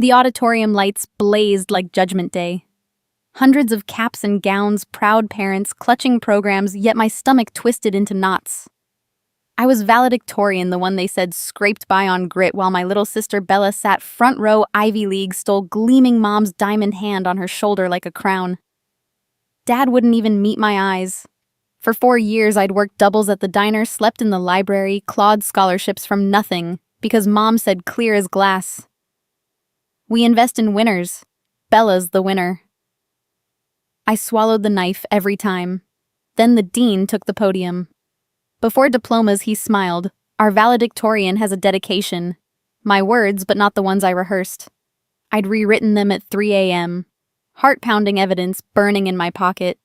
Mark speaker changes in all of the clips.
Speaker 1: The auditorium lights blazed like Judgment Day. Hundreds of caps and gowns, proud parents, clutching programs, yet my stomach twisted into knots. I was valedictorian, the one they said scraped by on grit, while my little sister Bella sat front row Ivy League, stole gleaming mom's diamond hand on her shoulder like a crown. Dad wouldn't even meet my eyes. For 4 years, I'd worked doubles at the diner, slept in the library, clawed scholarships from nothing, because Mom said clear as glass. We invest in winners. Bella's the winner. I swallowed the knife every time. Then the dean took the podium. Before diplomas, he smiled. Our valedictorian has a dedication. My words, but not the ones I rehearsed. I'd rewritten them at 3 a.m. Heart-pounding evidence burning in my pocket.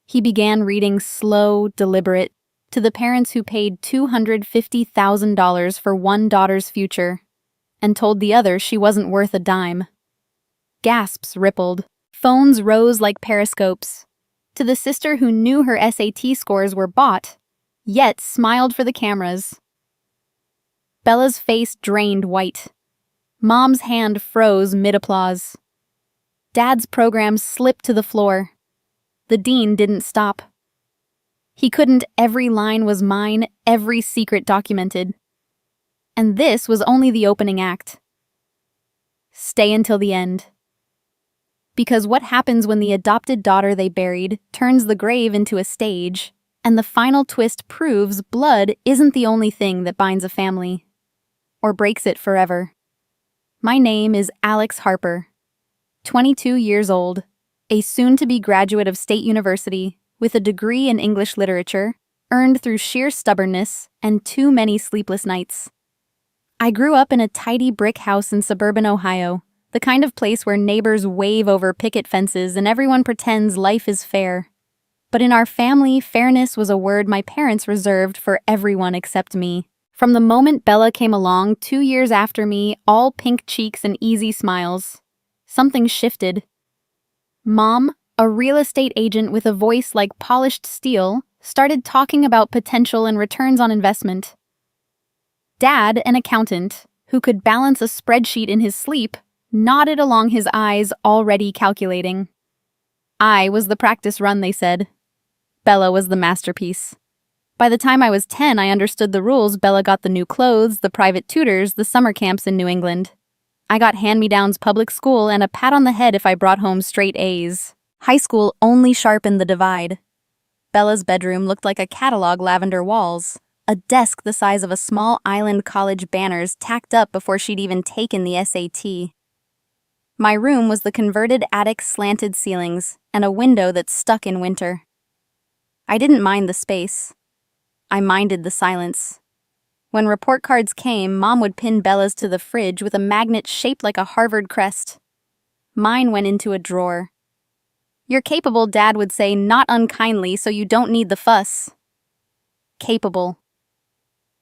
Speaker 1: He began reading slow, deliberate, to the parents who paid $250,000 for one daughter's future, and told the other she wasn't worth a dime. Gasps rippled. Phones rose like periscopes. To the sister who knew her SAT scores were bought, yet smiled for the cameras. Bella's face drained white. Mom's hand froze mid-applause. Dad's program slipped to the floor. The dean didn't stop. He couldn't. Every line was mine, every secret documented. And this was only the opening act. Stay until the end. Because what happens when the adopted daughter they buried turns the grave into a stage, and the final twist proves blood isn't the only thing that binds a family, or breaks it forever. My name is Alex Harper, 22 years old, a soon-to-be graduate of State University with a degree in English literature, earned through sheer stubbornness and too many sleepless nights. I grew up in a tidy brick house in suburban Ohio, the kind of place where neighbors wave over picket fences and everyone pretends life is fair. But in our family, fairness was a word my parents reserved for everyone except me. From the moment Bella came along 2 years after me, all pink cheeks and easy smiles, something shifted. Mom, a real estate agent with a voice like polished steel, started talking about potential and returns on investment. Dad, an accountant, who could balance a spreadsheet in his sleep, nodded along his eyes, already calculating. I was the practice run, they said. Bella was the masterpiece. By the time I was 10, I understood the rules. Bella got the new clothes, the private tutors, the summer camps in New England. I got hand-me-downs public school and a pat on the head if I brought home straight A's. High school only sharpened the divide. Bella's bedroom looked like a catalog lavender walls, a desk the size of a small island college banners tacked up before she'd even taken the SAT. My room was the converted attic slanted ceilings and a window that stuck in winter. I didn't mind the space. I minded the silence. When report cards came, Mom would pin Bella's to the fridge with a magnet shaped like a Harvard crest. Mine went into a drawer. You're capable, Dad would say, not unkindly, so you don't need the fuss. Capable.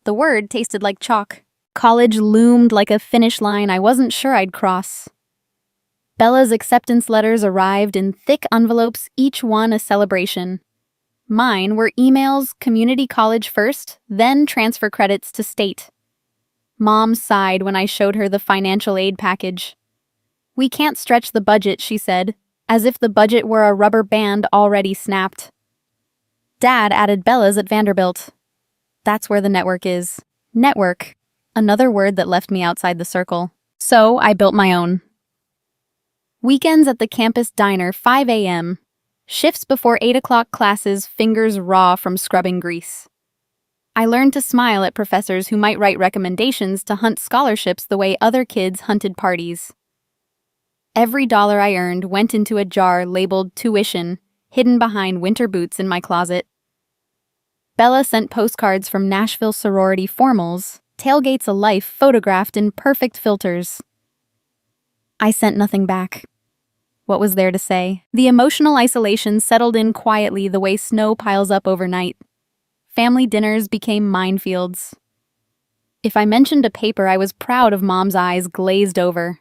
Speaker 1: The word tasted like chalk. College loomed like a finish line I wasn't sure I'd cross. Bella's acceptance letters arrived in thick envelopes, each one a celebration. Mine were emails, community college first, then transfer credits to state. Mom sighed when I showed her the financial aid package. We can't stretch the budget, she said, as if the budget were a rubber band already snapped. Dad added Bella's at Vanderbilt. That's where the network is. Network, another word that left me outside the circle. So I built my own. Weekends at the campus diner, 5 a.m. Shifts before 8 o'clock classes, fingers raw from scrubbing grease. I learned to smile at professors who might write recommendations to hunt scholarships the way other kids hunted parties. Every dollar I earned went into a jar labeled tuition, hidden behind winter boots in my closet. Bella sent postcards from Nashville sorority formals, tailgates a life photographed in perfect filters. I sent nothing back. What was there to say? The emotional isolation settled in quietly the way snow piles up overnight. Family dinners became minefields. If I mentioned a paper, I was proud of Mom's eyes glazed over.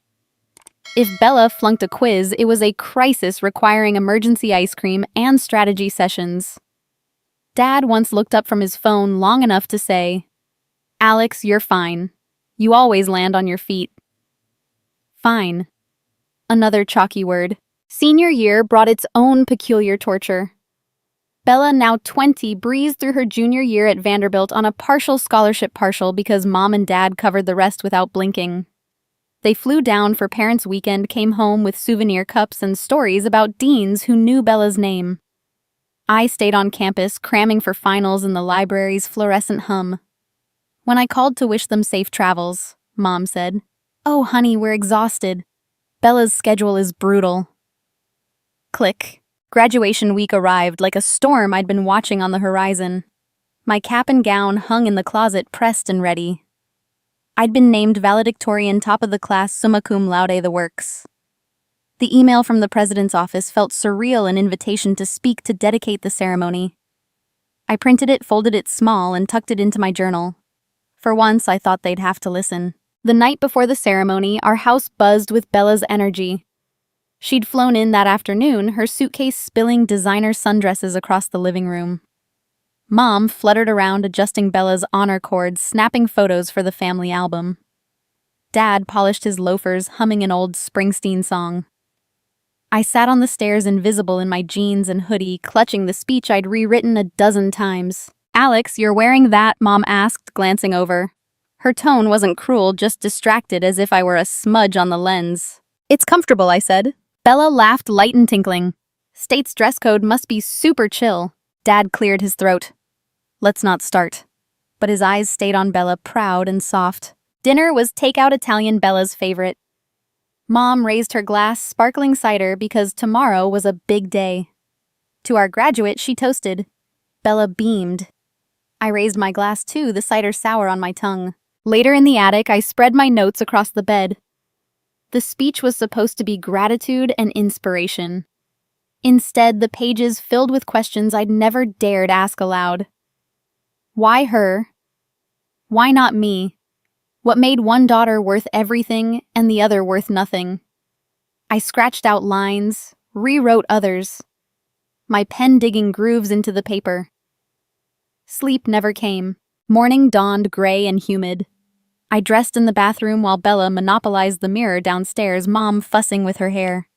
Speaker 1: If Bella flunked a quiz, it was a crisis requiring emergency ice cream and strategy sessions. Dad once looked up from his phone long enough to say, "Alex, you're fine. You always land on your feet." Fine. Another chalky word. Senior year brought its own peculiar torture. Bella, now 20, breezed through her junior year at Vanderbilt on a partial scholarship because mom and dad covered the rest without blinking. They flew down for parents' weekend, came home with souvenir cups and stories about deans who knew Bella's name. I stayed on campus, cramming for finals in the library's fluorescent hum. When I called to wish them safe travels, Mom said, "Oh, honey, we're exhausted. Bella's schedule is brutal." Click. Graduation week arrived like a storm I'd been watching on the horizon. My cap and gown hung in the closet, pressed and ready. I'd been named valedictorian, top of the class, summa cum laude, the works. The email from the president's office felt surreal, an invitation to speak, to dedicate the ceremony. I printed it, folded it small, and tucked it into my journal. For once, I thought they'd have to listen. The night before the ceremony, our house buzzed with Bella's energy. She'd flown in that afternoon, her suitcase spilling designer sundresses across the living room. Mom fluttered around adjusting Bella's honor cords, snapping photos for the family album. Dad polished his loafers, humming an old Springsteen song. I sat on the stairs, invisible in my jeans and hoodie, clutching the speech I'd rewritten a dozen times. "Alex, you're wearing that?" Mom asked, glancing over. Her tone wasn't cruel, just distracted, as if I were a smudge on the lens. "It's comfortable," I said. Bella laughed, light and tinkling. "State's dress code must be super chill." Dad cleared his throat. "Let's not start." But his eyes stayed on Bella, proud and soft. Dinner was takeout Italian, Bella's favorite. Mom raised her glass, sparkling cider, because tomorrow was a big day. To our graduate, she toasted. Bella beamed. I raised my glass too, the cider sour on my tongue. Later in the attic, I spread my notes across the bed. The speech was supposed to be gratitude and inspiration. Instead, the pages filled with questions I'd never dared ask aloud. Why her? Why not me? What made one daughter worth everything and the other worth nothing? I scratched out lines, rewrote others, my pen digging grooves into the paper. Sleep never came. Morning dawned gray and humid. I dressed in the bathroom while Bella monopolized the mirror downstairs, Mom fussing with her hair.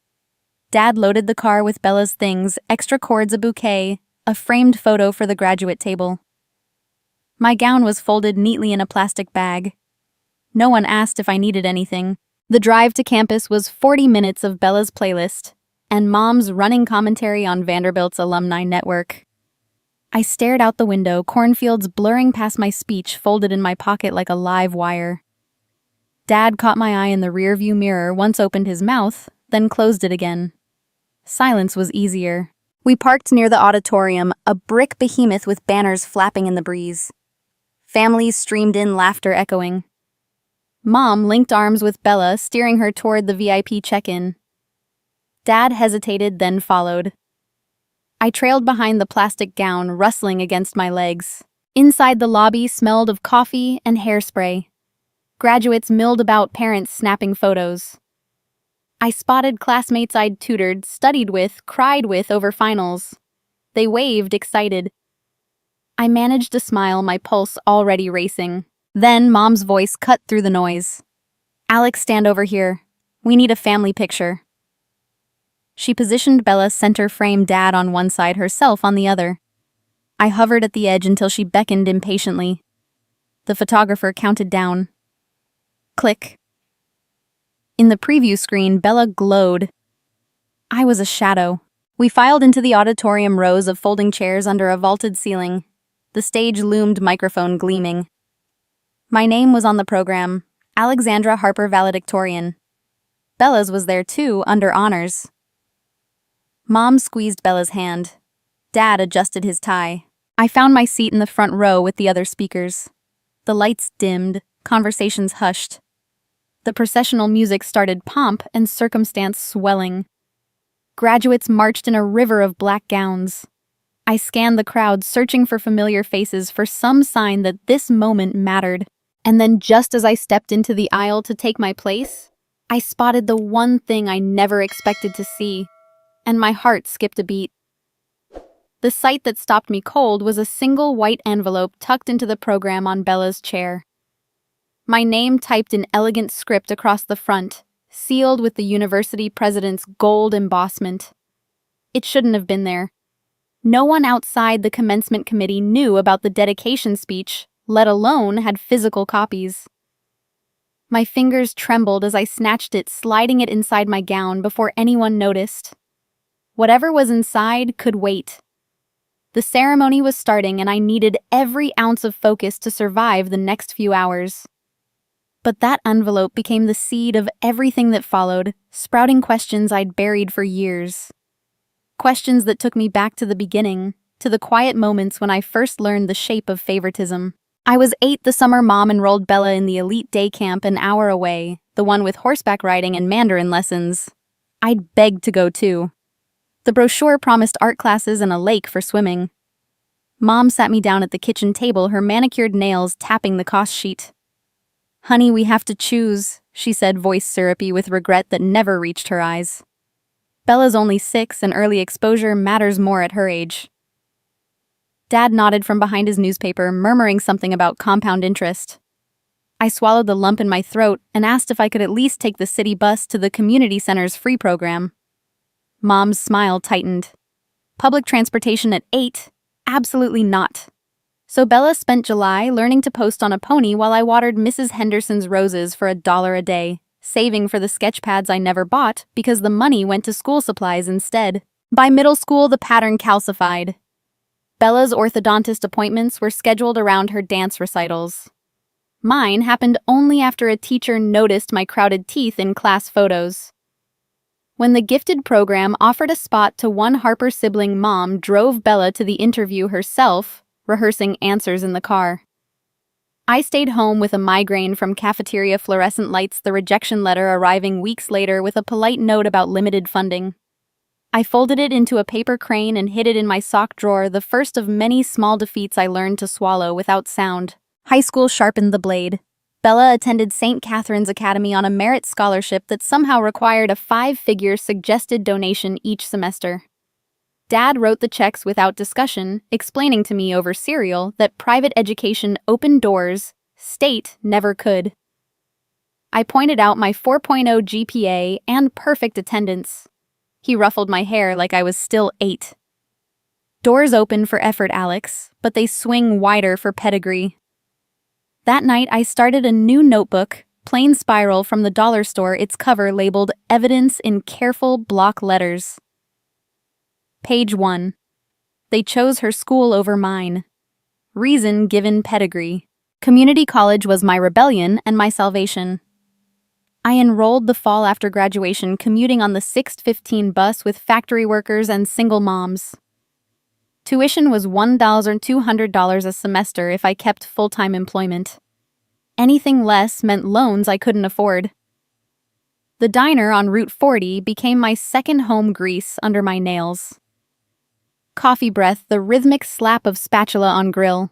Speaker 1: Dad loaded the car with Bella's things, extra cords, a bouquet, a framed photo for the graduate table. My gown was folded neatly in a plastic bag. No one asked if I needed anything. The drive to campus was 40 minutes of Bella's playlist and Mom's running commentary on Vanderbilt's alumni network. I stared out the window, cornfields blurring past my speech, folded in my pocket like a live wire. Dad caught my eye in the rearview mirror, once opened his mouth, then closed it again. Silence was easier. We parked near the auditorium, a brick behemoth with banners flapping in the breeze. Families streamed in, laughter echoing. Mom linked arms with Bella, steering her toward the VIP check-in. Dad hesitated, then followed. I trailed behind the plastic gown, rustling against my legs. Inside, the lobby smelled of coffee and hairspray. Graduates milled about, parents snapping photos. I spotted classmates I'd tutored, studied with, cried with over finals. They waved, excited. I managed to smile, my pulse already racing. Then Mom's voice cut through the noise. "Alex, stand over here. We need a family picture." She positioned Bella center frame, Dad on one side, herself on the other. I hovered at the edge until she beckoned impatiently. The photographer counted down. Click. In the preview screen, Bella glowed. I was a shadow. We filed into the auditorium, rows of folding chairs under a vaulted ceiling. The stage loomed, microphone gleaming. My name was on the program, Alexandra Harper, valedictorian. Bella's was there too, under honors. Mom squeezed Bella's hand. Dad adjusted his tie. I found my seat in the front row with the other speakers. The lights dimmed, conversations hushed. The processional music started, pomp and circumstance swelling. Graduates marched in a river of black gowns. I scanned the crowd, searching for familiar faces, for some sign that this moment mattered. And then, just as I stepped into the aisle to take my place, I spotted the one thing I never expected to see, and my heart skipped a beat. The sight that stopped me cold was a single white envelope tucked into the program on Bella's chair. My name typed in elegant script across the front, sealed with the university president's gold embossment. It shouldn't have been there. No one outside the commencement committee knew about the dedication speech, let alone had physical copies. My fingers trembled as I snatched it, sliding it inside my gown before anyone noticed. Whatever was inside could wait. The ceremony was starting, and I needed every ounce of focus to survive the next few hours. But that envelope became the seed of everything that followed, sprouting questions I'd buried for years. Questions that took me back to the beginning, to the quiet moments when I first learned the shape of favoritism. I was 8 the summer Mom enrolled Bella in the elite day camp an hour away, the one with horseback riding and Mandarin lessons. I'd begged to go too. The brochure promised art classes and a lake for swimming. Mom sat me down at the kitchen table, her manicured nails tapping the cost sheet. "Honey, we have to choose," she said, voice syrupy with regret that never reached her eyes. Bella's only 6 and early exposure matters more at her age. Dad nodded from behind his newspaper, murmuring something about compound interest. I swallowed the lump in my throat and asked if I could at least take the city bus to the community center's free program. Mom's smile tightened. Public transportation at 8? Absolutely not. So Bella spent July learning to post on a pony while I watered Mrs. Henderson's roses for $1 a day, saving for the sketch pads I never bought because the money went to school supplies instead. By middle school, the pattern calcified. Bella's orthodontist appointments were scheduled around her dance recitals. Mine happened only after a teacher noticed my crowded teeth in class photos. When the gifted program offered a spot to one Harper sibling, Mom drove Bella to the interview herself, rehearsing answers in the car. I stayed home with a migraine from cafeteria fluorescent lights, the rejection letter arriving weeks later with a polite note about limited funding. I folded it into a paper crane and hid it in my sock drawer, the first of many small defeats I learned to swallow without sound. High school sharpened the blade. Bella attended St. Catherine's Academy on a merit scholarship that somehow required a 5-figure suggested donation each semester. Dad wrote the checks without discussion, explaining to me over cereal that private education opened doors state never could. I pointed out my 4.0 GPA and perfect attendance. He ruffled my hair like I was still 8. Doors open for effort, Alex, but they swing wider for pedigree. That night, I started a new notebook, plain spiral from the dollar store, its cover labeled Evidence in careful block letters. Page 1. They chose her school over mine. Reason given pedigree. Community college was my rebellion and my salvation. I enrolled the fall after graduation, commuting on the 6:15 bus with factory workers and single moms. Tuition was $1,200 a semester if I kept full-time employment. Anything less meant loans I couldn't afford. The diner on Route 40 became my second home, grease under my nails. Coffee breath, the rhythmic slap of spatula on grill.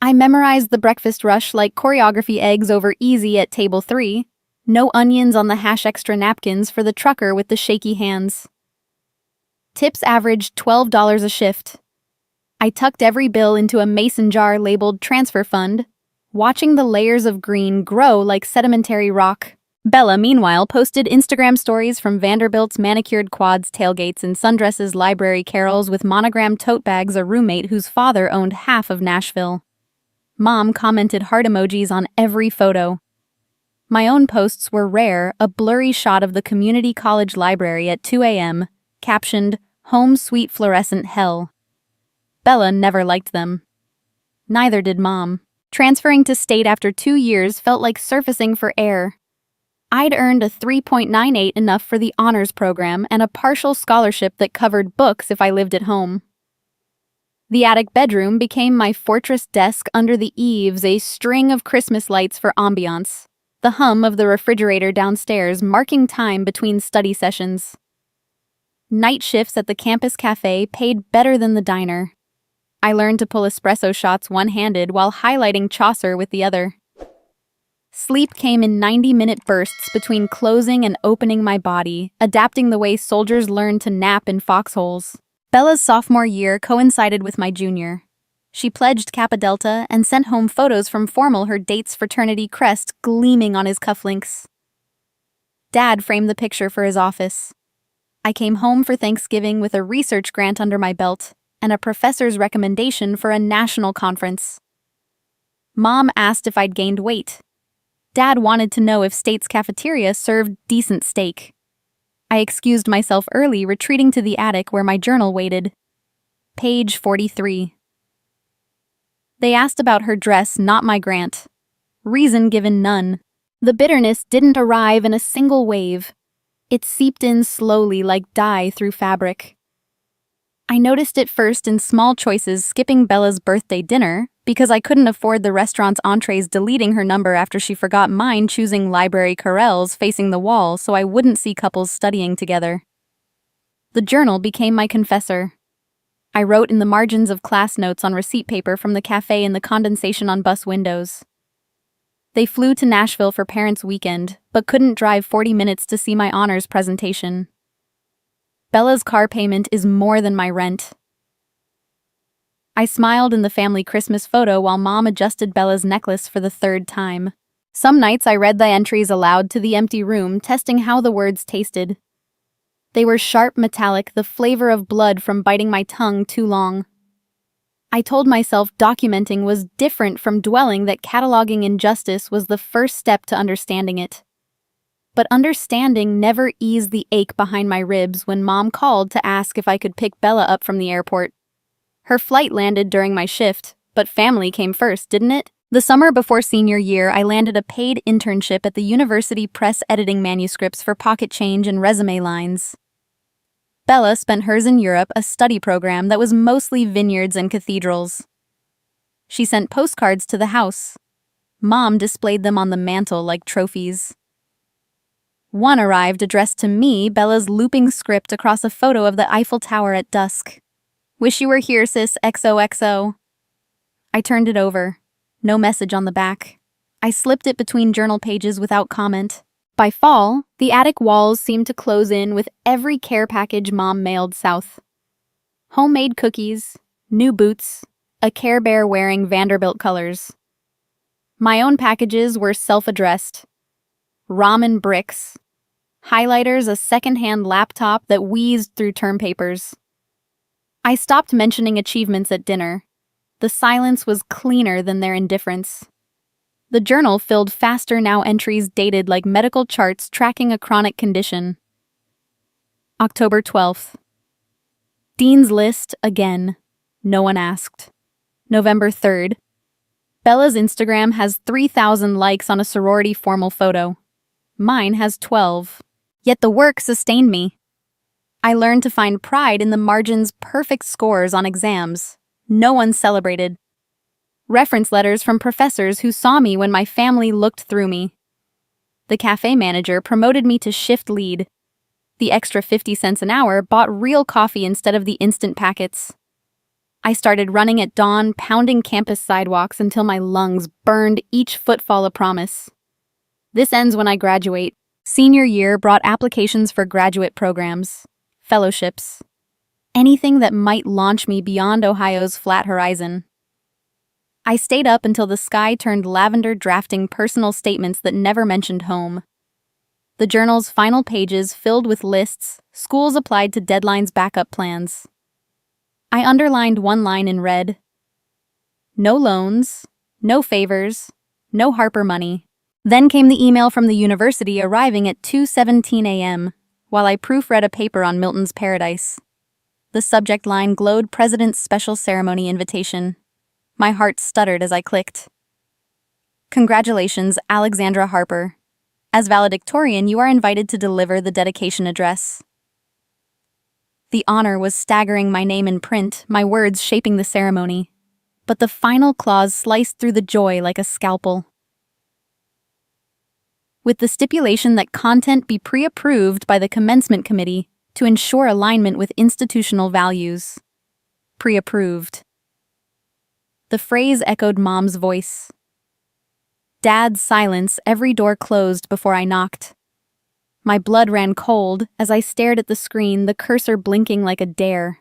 Speaker 1: I memorized the breakfast rush like choreography, eggs over easy at table 3, no onions on the hash, extra napkins for the trucker with the shaky hands. Tips averaged $12 a shift. I tucked every bill into a mason jar labeled transfer fund, watching the layers of green grow like sedimentary rock. Bella, meanwhile, posted Instagram stories from Vanderbilt's manicured quads, tailgates, and sundresses, library carols with monogrammed tote bags, a roommate whose father owned half of Nashville. Mom commented heart emojis on every photo. My own posts were rare, a blurry shot of the community college library at 2 a.m., captioned, "Home Sweet Fluorescent Hell." Bella never liked them. Neither did Mom. Transferring to state after 2 years felt like surfacing for air. I'd earned a 3.98, enough for the honors program and a partial scholarship that covered books if I lived at home. The attic bedroom became my fortress desk under the eaves, a string of Christmas lights for ambiance, the hum of the refrigerator downstairs marking time between study sessions. Night shifts at the campus cafe paid better than the diner. I learned to pull espresso shots one-handed while highlighting Chaucer with the other. Sleep came in 90-minute bursts between closing and opening my body, adapting the way soldiers learn to nap in foxholes. Bella's sophomore year coincided with my junior. She pledged Kappa Delta and sent home photos from formal, her date's fraternity crest gleaming on his cufflinks. Dad framed the picture for his office. I came home for Thanksgiving with a research grant under my belt and a professor's recommendation for a national conference. Mom asked if I'd gained weight. Dad wanted to know if State's cafeteria served decent steak. I excused myself early, retreating to the attic where my journal waited. Page 43. They asked about her dress, not my grant. Reason given none. The bitterness didn't arrive in a single wave. It seeped in slowly like dye through fabric. I noticed it first in small choices, skipping Bella's birthday dinner because I couldn't afford the restaurant's entrees, deleting her number after she forgot mine, choosing library carrels facing the wall so I wouldn't see couples studying together. The journal became my confessor. I wrote in the margins of class notes on receipt paper from the cafe and the condensation on bus windows. They flew to Nashville for Parents' Weekend, but couldn't drive 40 minutes to see my honors presentation. Bella's car payment is more than my rent. I smiled in the family Christmas photo while Mom adjusted Bella's necklace for the third time. Some nights I read the entries aloud to the empty room, testing how the words tasted. They were sharp, metallic, the flavor of blood from biting my tongue too long. I told myself documenting was different from dwelling, that cataloging injustice was the first step to understanding it. But understanding never eased the ache behind my ribs when Mom called to ask if I could pick Bella up from the airport. Her flight landed during my shift, but family came first, didn't it? The summer before senior year, I landed a paid internship at the university press, editing manuscripts for pocket change and resume lines. Bella spent hers in Europe, a study program that was mostly vineyards and cathedrals. She sent postcards to the house. Mom displayed them on the mantel like trophies. One arrived addressed to me, Bella's looping script across a photo of the Eiffel Tower at dusk. "Wish you were here, sis, XOXO. I turned it over. No message on the back. I slipped it between journal pages without comment. By fall, the attic walls seemed to close in with every care package Mom mailed south. Homemade cookies, new boots, a Care Bear wearing Vanderbilt colors. My own packages were self-addressed. Ramen bricks, highlighters, a second-hand laptop that wheezed through term papers. I stopped mentioning achievements at dinner. The silence was cleaner than their indifference. The journal filled faster now, entries dated like medical charts tracking a chronic condition. October 12th. Dean's List again. No one asked. November 3rd. Bella's Instagram has 3,000 likes on a sorority formal photo. Mine has 12. Yet the work sustained me. I learned to find pride in the margins, perfect scores on exams. No one celebrated. Reference letters from professors who saw me when my family looked through me. The cafe manager promoted me to shift lead. The extra 50 cents an hour bought real coffee instead of the instant packets. I started running at dawn, pounding campus sidewalks until my lungs burned each footfall a promise. This ends when I graduate. Senior year brought applications for graduate programs, fellowships, anything that might launch me beyond Ohio's flat horizon. I stayed up until the sky turned lavender, drafting personal statements that never mentioned home. The journal's final pages filled with lists, schools applied to deadlines, backup plans. I underlined one line in red. No loans, no favors, no Harper money. Then came the email from the university arriving at 2:17 a.m., while I proofread a paper on Milton's Paradise. The subject line glowed President's Special Ceremony Invitation. My heart stuttered as I clicked. Congratulations, Alexandra Harper. As valedictorian, you are invited to deliver the dedication address. The honor was staggering, my name in print, my words shaping the ceremony. But the final clause sliced through the joy like a scalpel. With the stipulation that content be pre-approved by the commencement committee to ensure alignment with institutional values. Pre-approved. The phrase echoed Mom's voice. Dad's silence, every door closed before I knocked. My blood ran cold as I stared at the screen, the cursor blinking like a dare.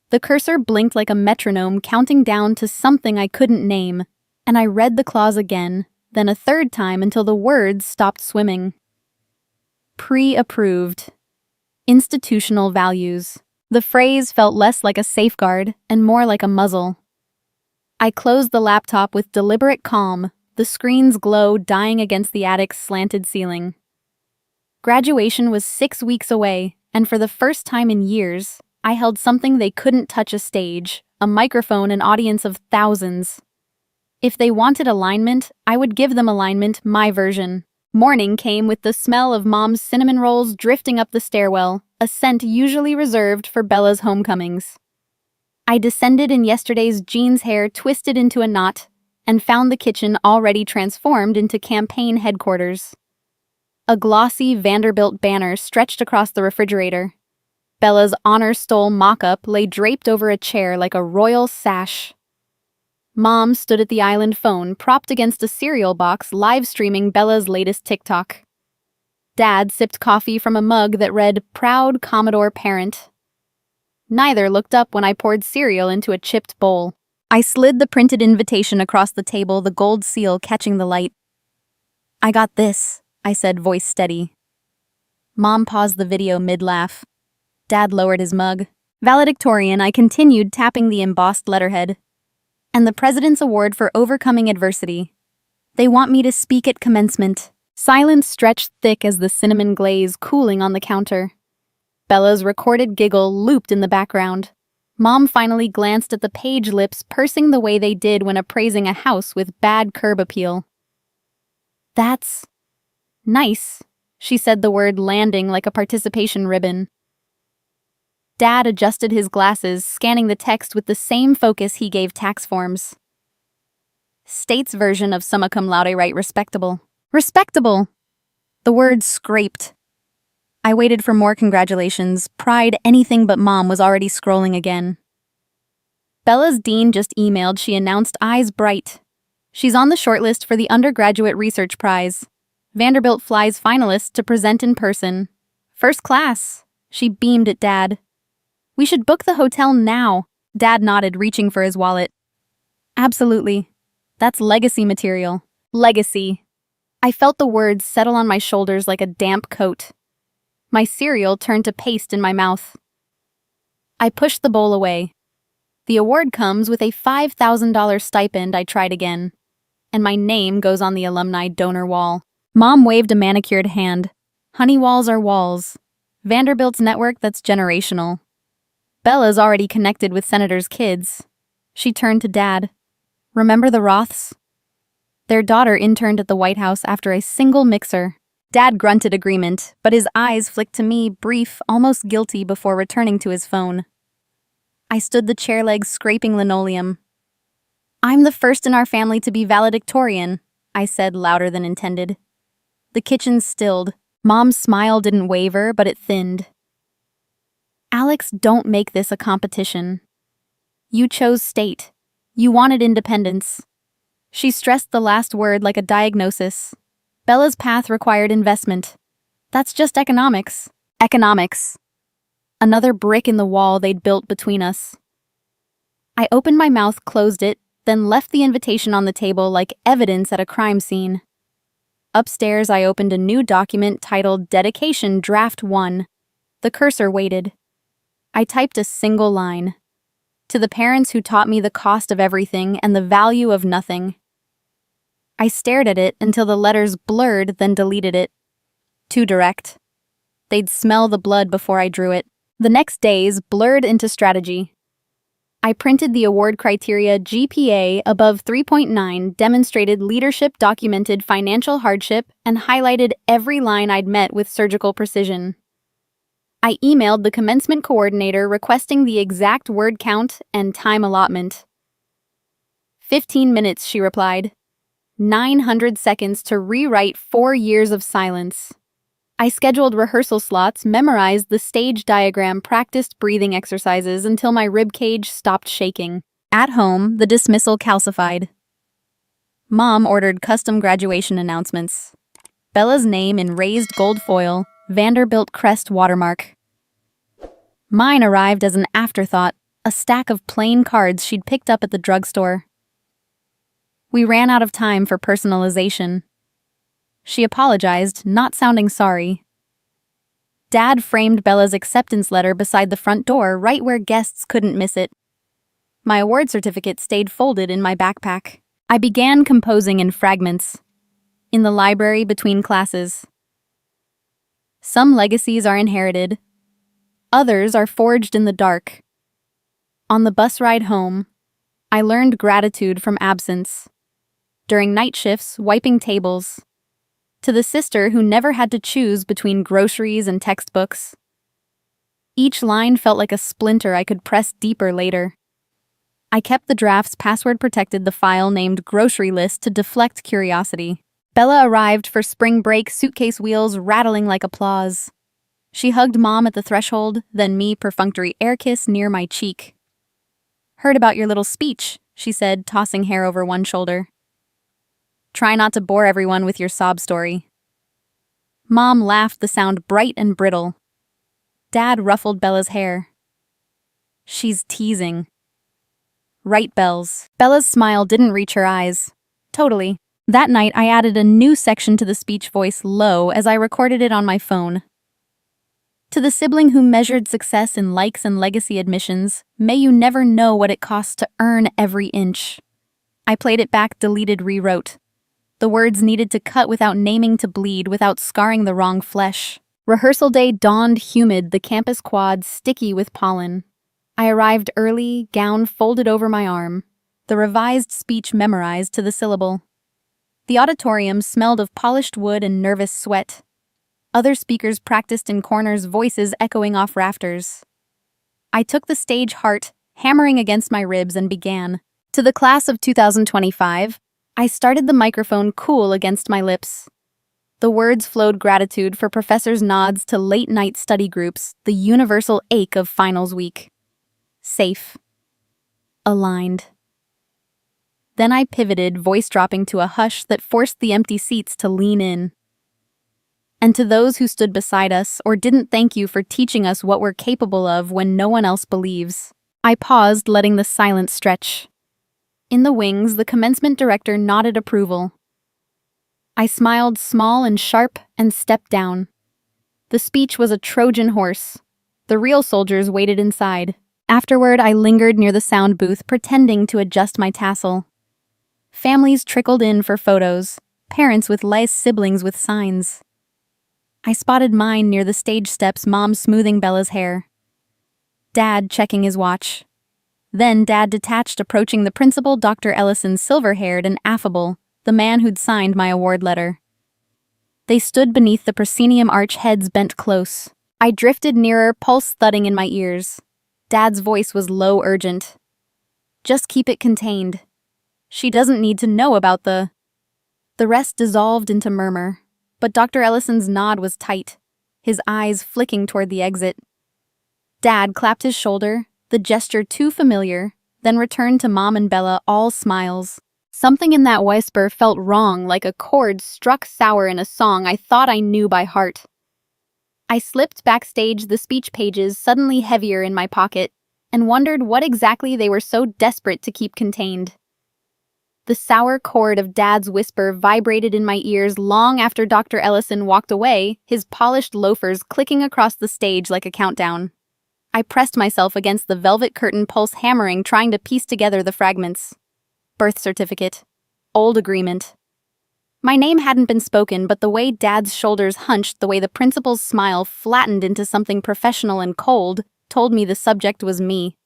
Speaker 1: The cursor blinked like a metronome, counting down to something I couldn't name, and I read the clause again, then a third time until the words stopped swimming. Pre-approved. Institutional values. The phrase felt less like a safeguard and more like a muzzle. I closed the laptop with deliberate calm, the screen's glow dying against the attic's slanted ceiling. Graduation was 6 weeks away, and for the first time in years, I held something they couldn't touch: a stage, a microphone, an audience of thousands. If they wanted alignment, I would give them alignment, my version. Morning came with the smell of Mom's cinnamon rolls drifting up the stairwell, a scent usually reserved for Bella's homecomings. I descended in yesterday's jeans hair twisted into a knot and found the kitchen already transformed into campaign headquarters. A glossy Vanderbilt banner stretched across the refrigerator. Bella's honor stole mock-up lay draped over a chair like a royal sash. Mom stood at the island phone, propped against a cereal box, live-streaming Bella's latest TikTok. Dad sipped coffee from a mug that read, "Proud Commodore Parent." Neither looked up when I poured cereal into a chipped bowl. I slid the printed invitation across the table, the gold seal catching the light. "I got this," I said, voice steady. Mom paused the video mid-laugh. Dad lowered his mug. Valedictorian, I continued, tapping the embossed letterhead. "And the President's Award for Overcoming Adversity. They want me to speak at commencement." Silence stretched thick as the cinnamon glaze cooling on the counter. Bella's recorded giggle looped in the background. Mom finally glanced at the page, lips pursing the way they did when appraising a house with bad curb appeal. "That's nice," she said, the word landing like a participation ribbon. Dad adjusted his glasses, scanning the text with the same focus he gave tax forms. State's version of summa cum laude, right? Respectable. Respectable! The word scraped. I waited for more congratulations. Pride, anything but Mom, was already scrolling again. Bella's dean just emailed, she announced, eyes bright. She's on the shortlist for the Undergraduate Research Prize. Vanderbilt flies finalists to present in person. First class. She beamed at Dad. "We should book the hotel now." Dad nodded, reaching for his wallet. "Absolutely. That's legacy material." Legacy. I felt the words settle on my shoulders like a damp coat. My cereal turned to paste in my mouth. I pushed the bowl away. The award comes with a $5,000 stipend, I tried again. And my name goes on the alumni donor wall. Mom waved a manicured hand. Honey walls are walls. Vanderbilt's network, that's generational. Bella's already connected with senators' kids. She turned to Dad. "Remember the Roths?" Their daughter interned at the White House after a single mixer. Dad grunted agreement, but his eyes flicked to me, brief, almost guilty, before returning to his phone. I stood the chair legs scraping linoleum. "I'm the first in our family to be valedictorian," I said, louder than intended. The kitchen stilled. Mom's smile didn't waver, but it thinned. "Alex, don't make this a competition. You chose state. You wanted independence." She stressed the last word like a diagnosis. Bella's path required investment. That's just economics. Economics. Another brick in the wall they'd built between us. I opened my mouth, closed it, then left the invitation on the table like evidence at a crime scene. Upstairs, I opened a new document titled Dedication Draft 1. The cursor waited. I typed a single line. To the parents who taught me the cost of everything and the value of nothing. I stared at it until the letters blurred, then deleted it. Too direct. They'd smell the blood before I drew it. The next days blurred into strategy. I printed the award criteria: GPA above 3.9, demonstrated leadership, documented financial hardship, and highlighted every line I'd met with surgical precision. I emailed the commencement coordinator requesting the exact word count and time allotment. 15 minutes, she replied. 900 seconds to rewrite 4 years of silence. I scheduled rehearsal slots, memorized the stage diagram, practiced breathing exercises until my ribcage stopped shaking. At home, the dismissal calcified. Mom ordered custom graduation announcements. Bella's name in raised gold foil, Vanderbilt crest watermark. Mine arrived as an afterthought, a stack of plain cards she'd picked up at the drugstore. We ran out of time for personalization. She apologized, not sounding sorry. Dad framed Bella's acceptance letter beside the front door, right where guests couldn't miss it. My award certificate stayed folded in my backpack. I began composing in fragments, in the library between classes. Some legacies are inherited, others are forged in the dark. On the bus ride home, I learned gratitude from absence. During night shifts, wiping tables. To the sister who never had to choose between groceries and textbooks. Each line felt like a splinter I could press deeper later. I kept the drafts password-protected the file named Grocery List to deflect curiosity. Bella arrived for spring break, suitcase wheels rattling like applause. She hugged Mom at the threshold, then me, perfunctory air kiss near my cheek. "Heard about your little speech," she said, tossing hair over one shoulder. "Try not to bore everyone with your sob story." Mom laughed, the sound bright and brittle. Dad ruffled Bella's hair. "She's teasing." Right, Bells. Bella's smile didn't reach her eyes. Totally. That night, I added a new section to the speech, voice low, as I recorded it on my phone. "To the sibling who measured success in likes and legacy admissions, may you never know what it costs to earn every inch." I played it back, deleted, rewrote. The words needed to cut without naming to bleed, without scarring the wrong flesh. Rehearsal day dawned humid, the campus quad sticky with pollen. I arrived early, gown folded over my arm, the revised speech memorized to the syllable. The auditorium smelled of polished wood and nervous sweat. Other speakers practiced in corners, voices echoing off rafters. I took the stage, heart hammering against my ribs, and began. "To the class of 2025, I started the microphone cool against my lips. The words flowed gratitude for professors' nods to late-night study groups, the universal ache of finals week. Safe. Aligned." Then I pivoted, voice dropping to a hush that forced the empty seats to lean in. "And to those who stood beside us or didn't thank you for teaching us what we're capable of when no one else believes." I paused, letting the silence stretch. In the wings, the commencement director nodded approval. I smiled, small and sharp, and stepped down. The speech was a Trojan horse. The real soldiers waited inside. Afterward, I lingered near the sound booth, pretending to adjust my tassel. Families trickled in for photos, parents with less, siblings with signs. I spotted mine near the stage steps, Mom smoothing Bella's hair. Dad checking his watch. Then Dad detached, approaching the principal, Dr. Ellison, silver-haired and affable, the man who'd signed my award letter. They stood beneath the proscenium arch, heads bent close. I drifted nearer, pulse thudding in my ears. Dad's voice was low, urgent. "Just keep it contained. She doesn't need to know about the..." The rest dissolved into murmur, but Dr. Ellison's nod was tight, his eyes flicking toward the exit. Dad clapped his shoulder, the gesture too familiar, then returned to Mom and Bella, all smiles. Something in that whisper felt wrong, like a chord struck sour in a song I thought I knew by heart. I slipped backstage, the speech pages suddenly heavier in my pocket, and wondered what exactly they were so desperate to keep contained. The sour chord of Dad's whisper vibrated in my ears long after Dr. Ellison walked away, his polished loafers clicking across the stage like a countdown. I pressed myself against the velvet curtain, pulse hammering, trying to piece together the fragments. Birth certificate. Old agreement. My name hadn't been spoken, but the way Dad's shoulders hunched, the way the principal's smile flattened into something professional and cold, told me the subject was me.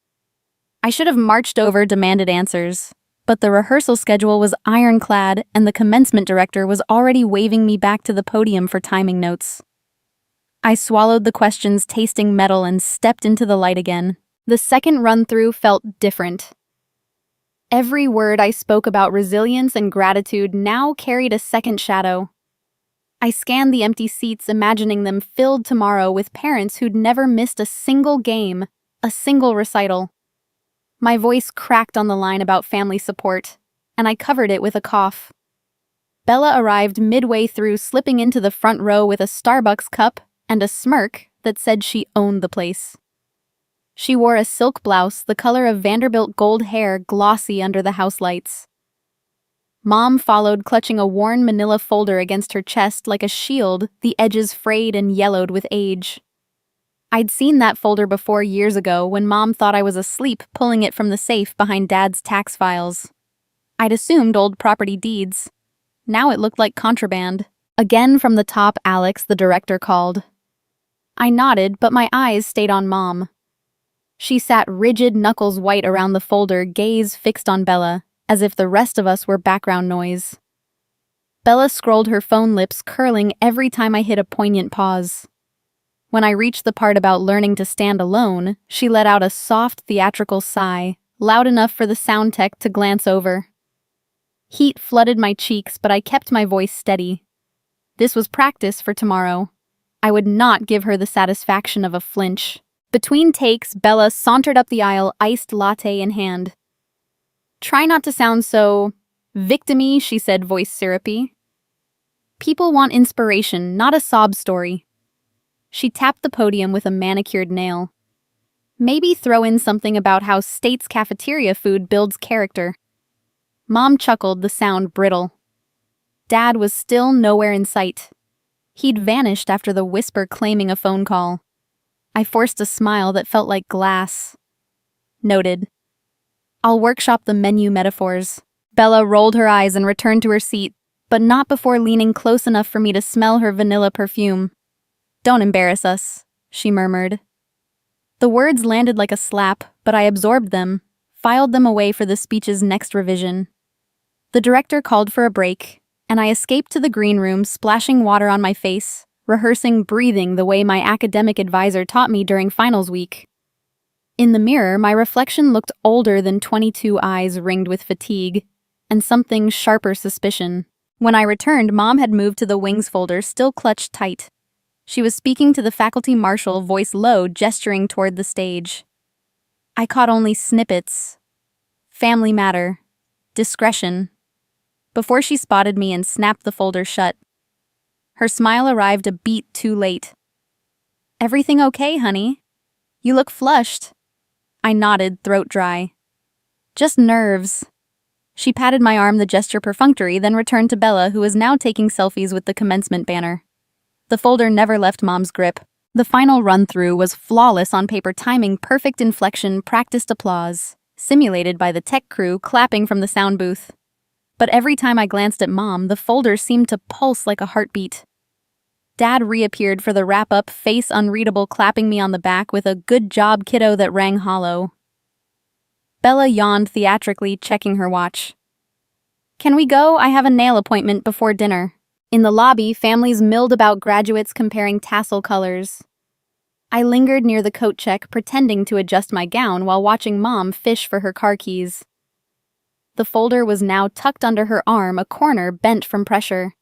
Speaker 1: I should have marched over, demanded answers. But the rehearsal schedule was ironclad, and the commencement director was already waving me back to the podium for timing notes. I swallowed the questions, tasting metal, and stepped into the light again. The second run-through felt different. Every word I spoke about resilience and gratitude now carried a second shadow. I scanned the empty seats, imagining them filled tomorrow with parents who'd never missed a single game, a single recital. My voice cracked on the line about family support, and I covered it with a cough. Bella arrived midway through, slipping into the front row with a Starbucks cup and a smirk that said she owned the place. She wore a silk blouse, the color of Vanderbilt gold hair, glossy under the house lights. Mom followed, clutching a worn manila folder against her chest like a shield, the edges frayed and yellowed with age. I'd seen that folder before years ago when Mom thought I was asleep pulling it from the safe behind Dad's tax files. I'd assumed old property deeds. Now it looked like contraband. Again from the top, Alex, the director, called. I nodded, but my eyes stayed on Mom. She sat rigid, knuckles white around the folder, gaze fixed on Bella, as if the rest of us were background noise. Bella scrolled, her phone, lips curling every time I hit a poignant pause. When I reached the part about learning to stand alone, she let out a soft, theatrical sigh, loud enough for the sound tech to glance over. Heat flooded my cheeks, but I kept my voice steady. This was practice for tomorrow. I would not give her the satisfaction of a flinch. Between takes, Bella sauntered up the aisle, iced latte in hand. Try not to sound so victim-y, she said, voice syrupy. People want inspiration, not a sob story. She tapped the podium with a manicured nail. Maybe throw in something about how State's cafeteria food builds character. Mom chuckled, the sound brittle. Dad was still nowhere in sight. He'd vanished after the whisper claiming a phone call. I forced a smile that felt like glass. Noted. I'll workshop the menu metaphors. Bella rolled her eyes and returned to her seat, but not before leaning close enough for me to smell her vanilla perfume. Don't embarrass us, she murmured. The words landed like a slap, but I absorbed them, filed them away for the speech's next revision. The director called for a break, and I escaped to the green room, splashing water on my face, rehearsing breathing the way my academic advisor taught me during finals week. In the mirror, my reflection looked older than 22 eyes ringed with fatigue, and something sharper suspicion. When I returned, Mom had moved to the wings folder, still clutched tight. She was speaking to the faculty marshal, voice low, gesturing toward the stage. I caught only snippets. Family matter. Discretion. Before she spotted me and snapped the folder shut. Her smile arrived a beat too late. Everything okay, honey? You look flushed. I nodded, throat dry. Just nerves. She patted my arm, the gesture perfunctory, then returned to Bella, who was now taking selfies with the commencement banner. The folder never left Mom's grip. The final run-through was flawless on paper, timing, perfect inflection, practiced applause, simulated by the tech crew clapping from the sound booth. But every time I glanced at Mom, the folder seemed to pulse like a heartbeat. Dad reappeared for the wrap-up, face unreadable, clapping me on the back with a "good job, kiddo" that rang hollow. Bella yawned theatrically, checking her watch. Can we go? I have a nail appointment before dinner. In the lobby, families milled about graduates comparing tassel colors. I lingered near the coat check, pretending to adjust my gown while watching Mom fish for her car keys. The folder was now tucked under her arm, a corner bent from pressure.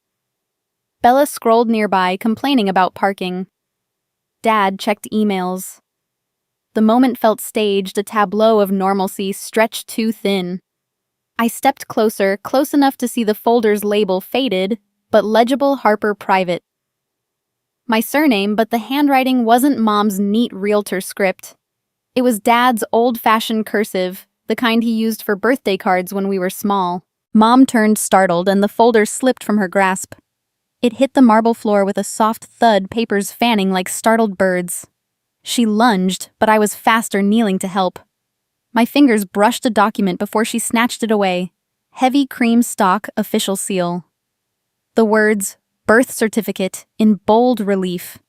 Speaker 1: Bella scrolled nearby, complaining about parking. Dad checked emails. The moment felt staged, a tableau of normalcy stretched too thin. I stepped closer, close enough to see the folder's label, faded, but legible, Harper Private. My surname, but the handwriting wasn't Mom's neat realtor script. It was Dad's old-fashioned cursive, the kind he used for birthday cards when we were small. Mom turned startled, and the folder slipped from her grasp. It hit the marble floor with a soft thud, papers fanning like startled birds. She lunged, but I was faster, kneeling to help. My fingers brushed a document before she snatched it away. Heavy cream stock, official seal. The words, birth certificate, in bold relief.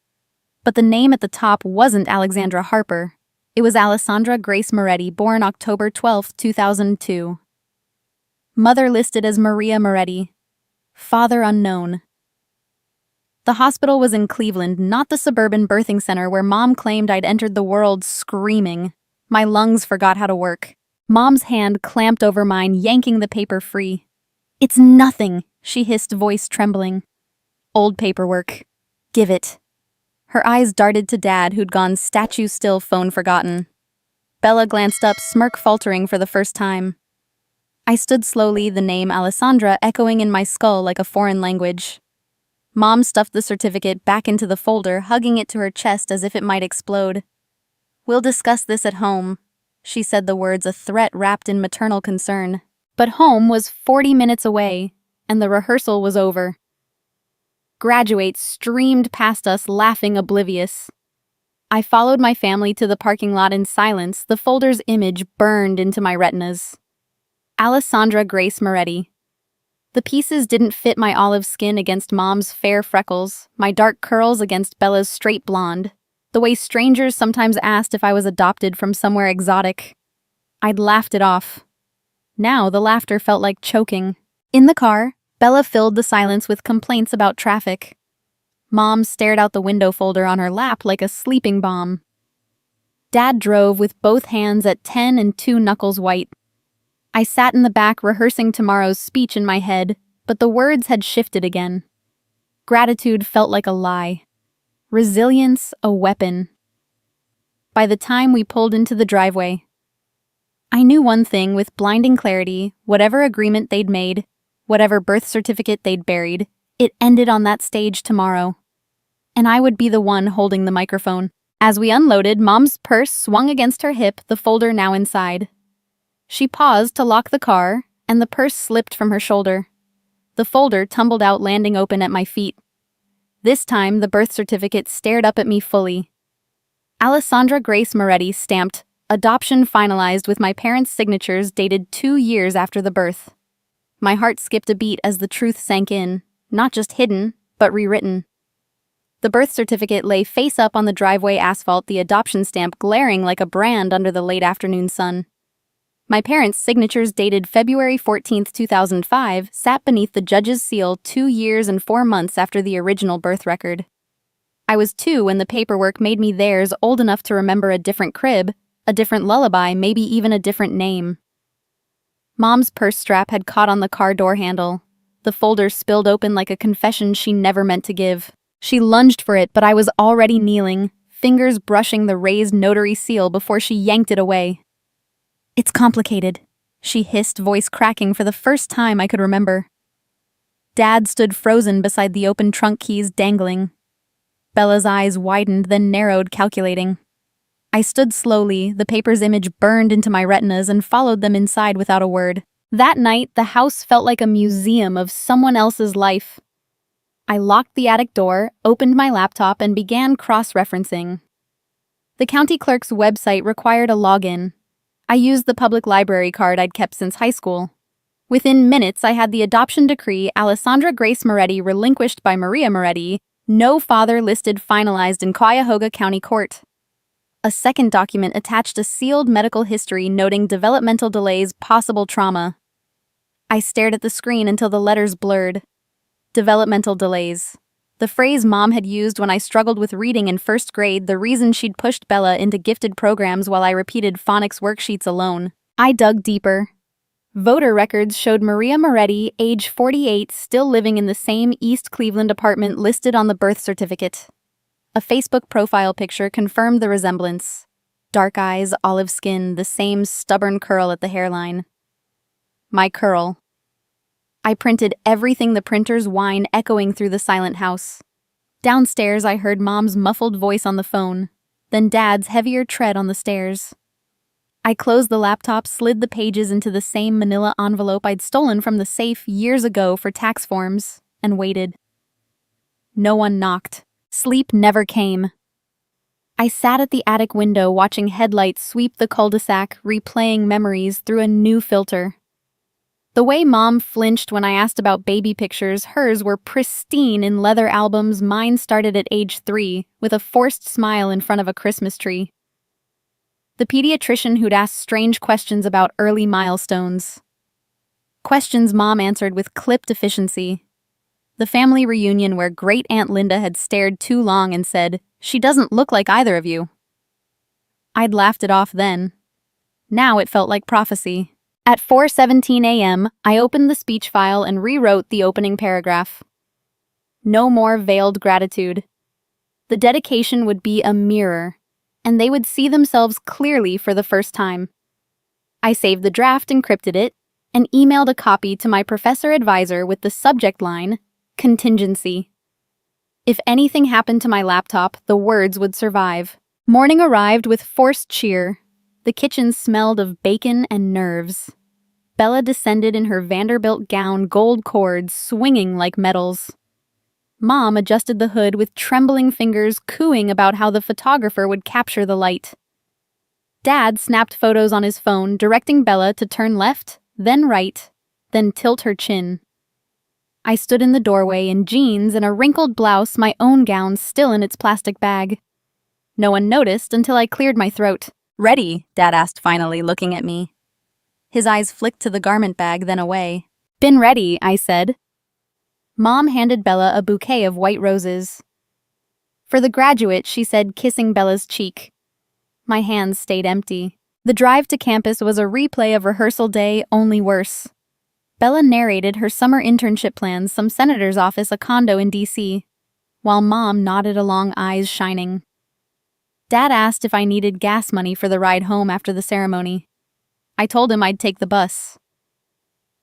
Speaker 1: But the name at the top wasn't Alexandra Harper. It was Alessandra Grace Moretti, born October 12, 2002. Mother listed as Maria Moretti. Father unknown. The hospital was in Cleveland, not the suburban birthing center where Mom claimed I'd entered the world screaming. My lungs forgot how to work. Mom's hand clamped over mine, yanking the paper free. It's nothing, she hissed, voice trembling. Old paperwork. Give it. Her eyes darted to Dad, who'd gone statue still, phone forgotten. Bella glanced up, smirk faltering for the first time. I stood slowly, the name Alessandra echoing in my skull like a foreign language. Mom stuffed the certificate back into the folder, hugging it to her chest as if it might explode. We'll discuss this at home, she said, the words a threat wrapped in maternal concern. But home was 40 minutes away, and the rehearsal was over. Graduates streamed past us, laughing, oblivious. I followed my family to the parking lot in silence, the folder's image burned into my retinas. Alessandra Grace Moretti. The pieces didn't fit my olive skin against Mom's fair freckles, my dark curls against Bella's straight blonde, the way strangers sometimes asked if I was adopted from somewhere exotic. I'd laughed it off. Now the laughter felt like choking. In the car, Bella filled the silence with complaints about traffic. Mom stared out the window folder on her lap like a sleeping bomb. Dad drove with both hands at 10 and 2 knuckles white. I sat in the back rehearsing tomorrow's speech in my head, but the words had shifted again. Gratitude felt like a lie. Resilience, a weapon. By the time we pulled into the driveway, I knew one thing with blinding clarity: whatever agreement they'd made, whatever birth certificate they'd buried, it ended on that stage tomorrow. And I would be the one holding the microphone. As we unloaded, Mom's purse swung against her hip, the folder now inside. She paused to lock the car, and the purse slipped from her shoulder. The folder tumbled out, landing open at my feet. This time, the birth certificate stared up at me fully. Alessandra Grace Moretti stamped, adoption finalized, with my parents' signatures dated 2 years after the birth. My heart skipped a beat as the truth sank in, not just hidden, but rewritten. The birth certificate lay face up on the driveway asphalt, the adoption stamp glaring like a brand under the late afternoon sun. My parents' signatures dated February 14, 2005, sat beneath the judge's seal 2 years and 4 months after the original birth record. I was 2 when the paperwork made me theirs, old enough to remember a different crib, a different lullaby, maybe even a different name. Mom's purse strap had caught on the car door handle. The folder spilled open like a confession she never meant to give. She lunged for it, but I was already kneeling, fingers brushing the raised notary seal before she yanked it away. "It's complicated," she hissed, voice cracking for the first time I could remember. Dad stood frozen beside the open trunk, keys dangling. Bella's eyes widened, then narrowed, calculating. I stood slowly, the paper's image burned into my retinas, and followed them inside without a word. That night, the house felt like a museum of someone else's life. I locked the attic door, opened my laptop, and began cross-referencing. The county clerk's website required a login. I used the public library card I'd kept since high school. Within minutes, I had the adoption decree: Alessandra Grace Moretti relinquished by Maria Moretti, no father listed, finalized in Cuyahoga County Court. A second document attached a sealed medical history noting developmental delays, possible trauma. I stared at the screen until the letters blurred. Developmental delays. The phrase Mom had used when I struggled with reading in first grade, the reason she'd pushed Bella into gifted programs while I repeated phonics worksheets alone. I dug deeper. Voter records showed Maria Moretti, age 48, still living in the same East Cleveland apartment listed on the birth certificate. A Facebook profile picture confirmed the resemblance. Dark eyes, olive skin, the same stubborn curl at the hairline. My curl. I printed everything, the printer's whine echoing through the silent house. Downstairs, I heard Mom's muffled voice on the phone, then Dad's heavier tread on the stairs. I closed the laptop, slid the pages into the same manila envelope I'd stolen from the safe years ago for tax forms, and waited. No one knocked. Sleep never came. I sat at the attic window watching headlights sweep the cul-de-sac, replaying memories through a new filter. The way Mom flinched when I asked about baby pictures, hers were pristine in leather albums, mine started at age 3, with a forced smile in front of a Christmas tree. The pediatrician who'd asked strange questions about early milestones. Questions Mom answered with clipped efficiency. The family reunion where Great Aunt Linda had stared too long and said, "She doesn't look like either of you." I'd laughed it off then. Now it felt like prophecy. At 4:17 a.m., I opened the speech file and rewrote the opening paragraph. No more veiled gratitude. The dedication would be a mirror, and they would see themselves clearly for the first time. I saved the draft, encrypted it, and emailed a copy to my professor advisor with the subject line, contingency. If anything happened to my laptop, the words would survive. Morning arrived with forced cheer. The kitchen smelled of bacon and nerves. Bella descended in her Vanderbilt gown, gold cords swinging like medals. Mom adjusted the hood with trembling fingers, cooing about how the photographer would capture the light. Dad snapped photos on his phone, directing Bella to turn left, then right, then tilt her chin. I stood in the doorway in jeans and a wrinkled blouse, my own gown still in its plastic bag. No one noticed until I cleared my throat. "Ready?" Dad asked finally, looking at me. His eyes flicked to the garment bag, then away. "Been ready," I said. Mom handed Bella a bouquet of white roses. "For the graduate," she said, kissing Bella's cheek. My hands stayed empty. The drive to campus was a replay of rehearsal day, only worse. Bella narrated her summer internship plans, some senator's office, a condo in D.C., while Mom nodded along, eyes shining. Dad asked if I needed gas money for the ride home after the ceremony. I told him I'd take the bus.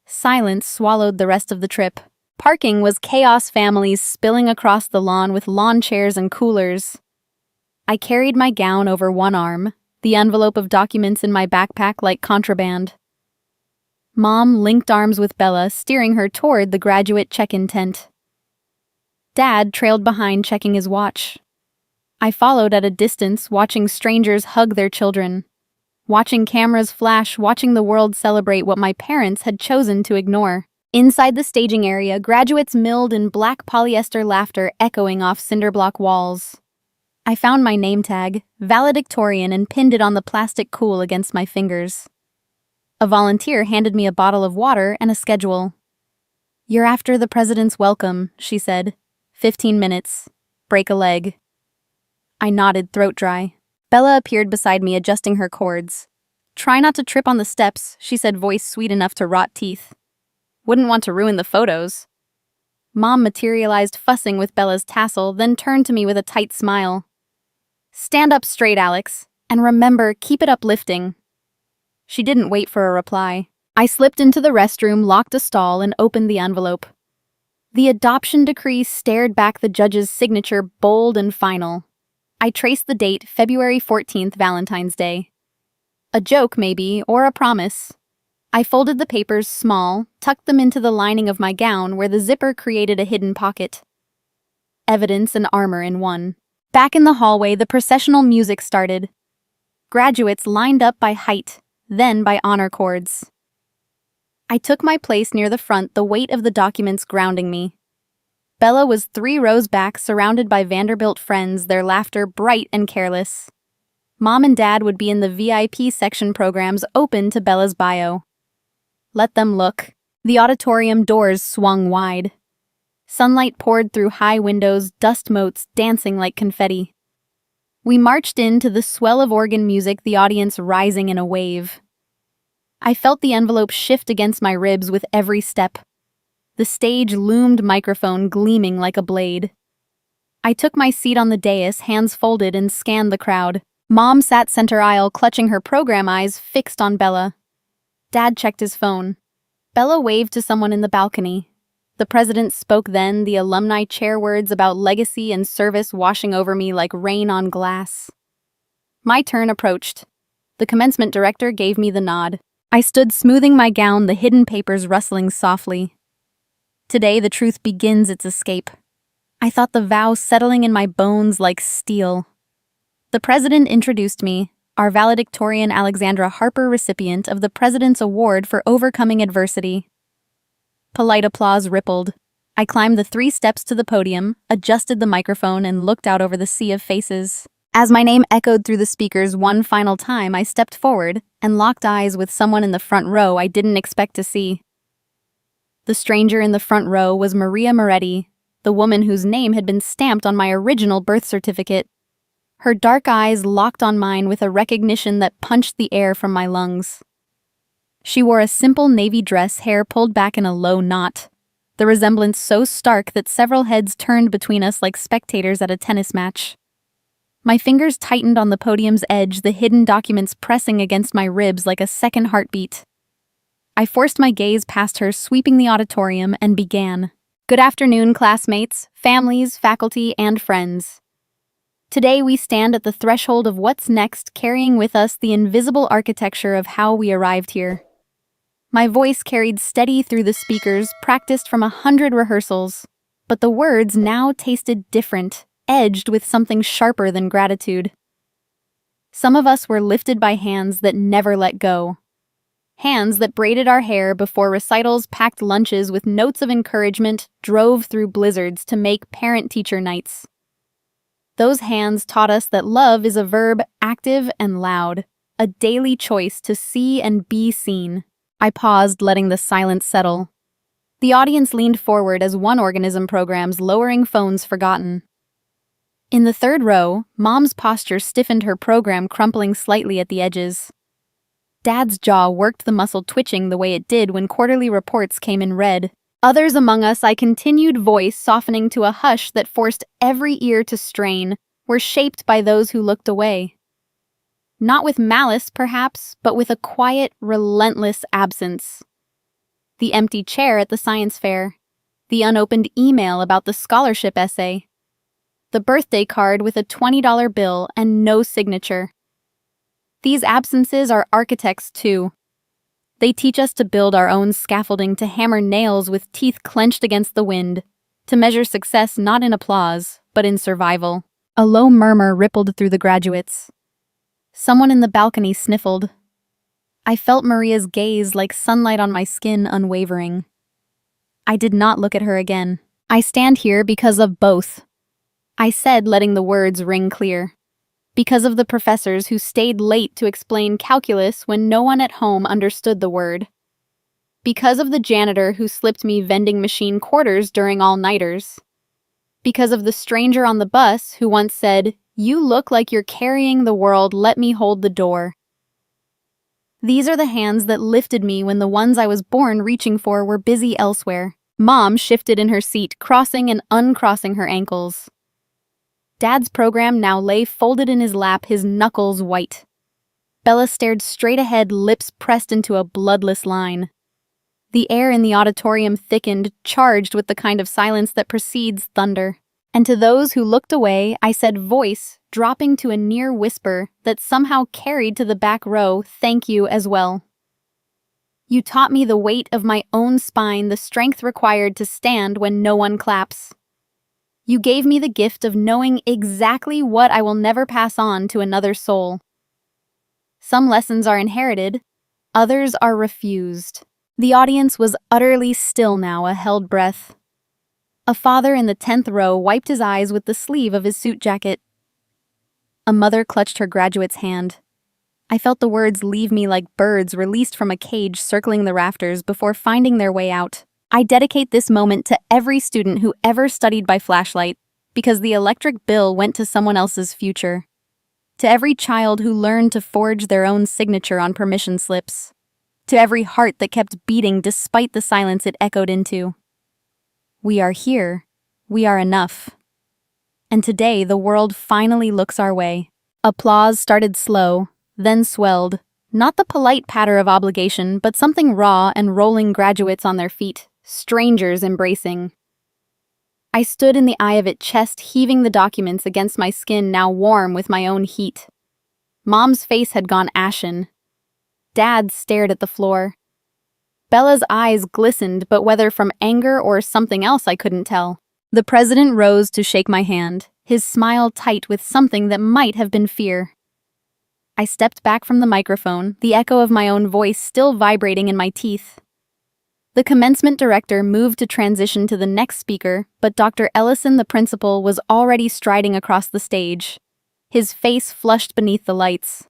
Speaker 1: Silence swallowed the rest of the trip. Parking was chaos, families spilling across the lawn with lawn chairs and coolers. I carried my gown over one arm, the envelope of documents in my backpack like contraband. Mom linked arms with Bella, steering her toward the graduate check-in tent. Dad trailed behind, checking his watch. I followed at a distance, watching strangers hug their children, watching cameras flash, watching the world celebrate what my parents had chosen to ignore. Inside the staging area, graduates milled in black polyester laughter echoing off cinderblock walls. I found my name tag, valedictorian, and pinned it on the plastic cool against my fingers. A volunteer handed me a bottle of water and a schedule. "You're after the president's welcome," she said. 15 minutes. Break a leg. I nodded, throat dry. Bella appeared beside me, adjusting her cords. "Try not to trip on the steps," she said, voice sweet enough to rot teeth. "Wouldn't want to ruin the photos." Mom materialized, fussing with Bella's tassel, then turned to me with a tight smile. "Stand up straight, Alex, and remember, keep it uplifting." She didn't wait for a reply. I slipped into the restroom, locked a stall, and opened the envelope. The adoption decree stared back, the judge's signature bold and final. I traced the date, February 14th, Valentine's Day. A joke, maybe, or a promise. I folded the papers small, tucked them into the lining of my gown where the zipper created a hidden pocket. Evidence and armor in one. Back in the hallway, the processional music started. Graduates lined up by height, then by honor cords. I took my place near the front, the weight of the documents grounding me. Bella was 3 rows back, surrounded by Vanderbilt friends, their laughter bright and careless. Mom and Dad would be in the VIP section, programs open to Bella's bio. Let them look. The auditorium doors swung wide. Sunlight poured through high windows, dust motes dancing like confetti. We marched into the swell of organ music, the audience rising in a wave. I felt the envelope shift against my ribs with every step. The stage loomed, microphone gleaming like a blade. I took my seat on the dais, hands folded, and scanned the crowd. Mom sat center aisle, clutching her program, eyes fixed on Bella. Dad checked his phone. Bella waved to someone in the balcony. The president spoke then, the alumni chair words about legacy and service washing over me like rain on glass. My turn approached. The commencement director gave me the nod. I stood smoothing my gown, the hidden papers rustling softly. Today the truth begins its escape. I thought the vow settling in my bones like steel. The president introduced me, our valedictorian Alexandra Harper, recipient of the President's Award for Overcoming Adversity. Polite applause rippled. I climbed the 3 steps to the podium, adjusted the microphone, and looked out over the sea of faces. As my name echoed through the speakers one final time, I stepped forward and locked eyes with someone in the front row I didn't expect to see. The stranger in the front row was Maria Moretti, the woman whose name had been stamped on my original birth certificate. Her dark eyes locked on mine with a recognition that punched the air from my lungs. She wore a simple navy dress, hair pulled back in a low knot, the resemblance so stark that several heads turned between us like spectators at a tennis match. My fingers tightened on the podium's edge, the hidden documents pressing against my ribs like a second heartbeat. I forced my gaze past her, sweeping the auditorium, and began. Good afternoon, classmates, families, faculty, and friends. Today we stand at the threshold of what's next, carrying with us the invisible architecture of how we arrived here. My voice carried steady through the speakers, practiced from 100 rehearsals. but the words now tasted different, edged with something sharper than gratitude. Some of us were lifted by hands that never let go. Hands that braided our hair before recitals, packed lunches with notes of encouragement, drove through blizzards to make parent-teacher nights. Those hands taught us that love is a verb active and loud, a daily choice to see and be seen. I paused, letting the silence settle. The audience leaned forward as one organism programs lowering phones forgotten. In the third row, Mom's posture stiffened, her program crumpling slightly at the edges. Dad's jaw worked, the muscle twitching the way it did when quarterly reports came in red. Others among us, I continued, voice softening to a hush that forced every ear to strain, were shaped by those who looked away. Not with malice, perhaps, but with a quiet, relentless absence. The empty chair at the science fair, the unopened email about the scholarship essay, the birthday card with a $20 bill and no signature. These absences are architects too. They teach us to build our own scaffolding, to hammer nails with teeth clenched against the wind, to measure success not in applause, but in survival. A low murmur rippled through the graduates. Someone in the balcony sniffled. I felt Maria's gaze like sunlight on my skin, unwavering. I did not look at her again. I stand here because of both, I said, letting the words ring clear. Because of the professors who stayed late to explain calculus when no one at home understood the word. Because of the janitor who slipped me vending machine quarters during all-nighters. Because of the stranger on the bus who once said, "You look like you're carrying the world, let me hold the door." These are the hands that lifted me when the ones I was born reaching for were busy elsewhere. Mom shifted in her seat, crossing and uncrossing her ankles. Dad's program now lay folded in his lap, his knuckles white. Bella stared straight ahead, lips pressed into a bloodless line. The air in the auditorium thickened, charged with the kind of silence that precedes thunder. And to those who looked away, I said, voice dropping to a near whisper that somehow carried to the back row, thank you as well. You taught me the weight of my own spine, the strength required to stand when no one claps. You gave me the gift of knowing exactly what I will never pass on to another soul. Some lessons are inherited, others are refused. The audience was utterly still now, a held breath. A father in the 10th row wiped his eyes with the sleeve of his suit jacket. A mother clutched her graduate's hand. I felt the words leave me like birds released from a cage circling the rafters before finding their way out. I dedicate this moment to every student who ever studied by flashlight, because the electric bill went to someone else's future. To every child who learned to forge their own signature on permission slips. To every heart that kept beating despite the silence it echoed into. We are here. We are enough. And today the world finally looks our way. Applause started slow, then swelled. Not the polite patter of obligation, but something raw and rolling, graduates on their feet. Strangers embracing. I stood in the eye of it, chest heaving, the documents against my skin now warm with my own heat. Mom's face had gone ashen. Dad stared at the floor. Bella's eyes glistened, but whether from anger or something else I couldn't tell. The president rose to shake my hand, his smile tight with something that might have been fear. I stepped back from the microphone, the echo of my own voice still vibrating in my teeth. The commencement director moved to transition to the next speaker, but Dr. Ellison, the principal, was already striding across the stage. His face flushed beneath the lights.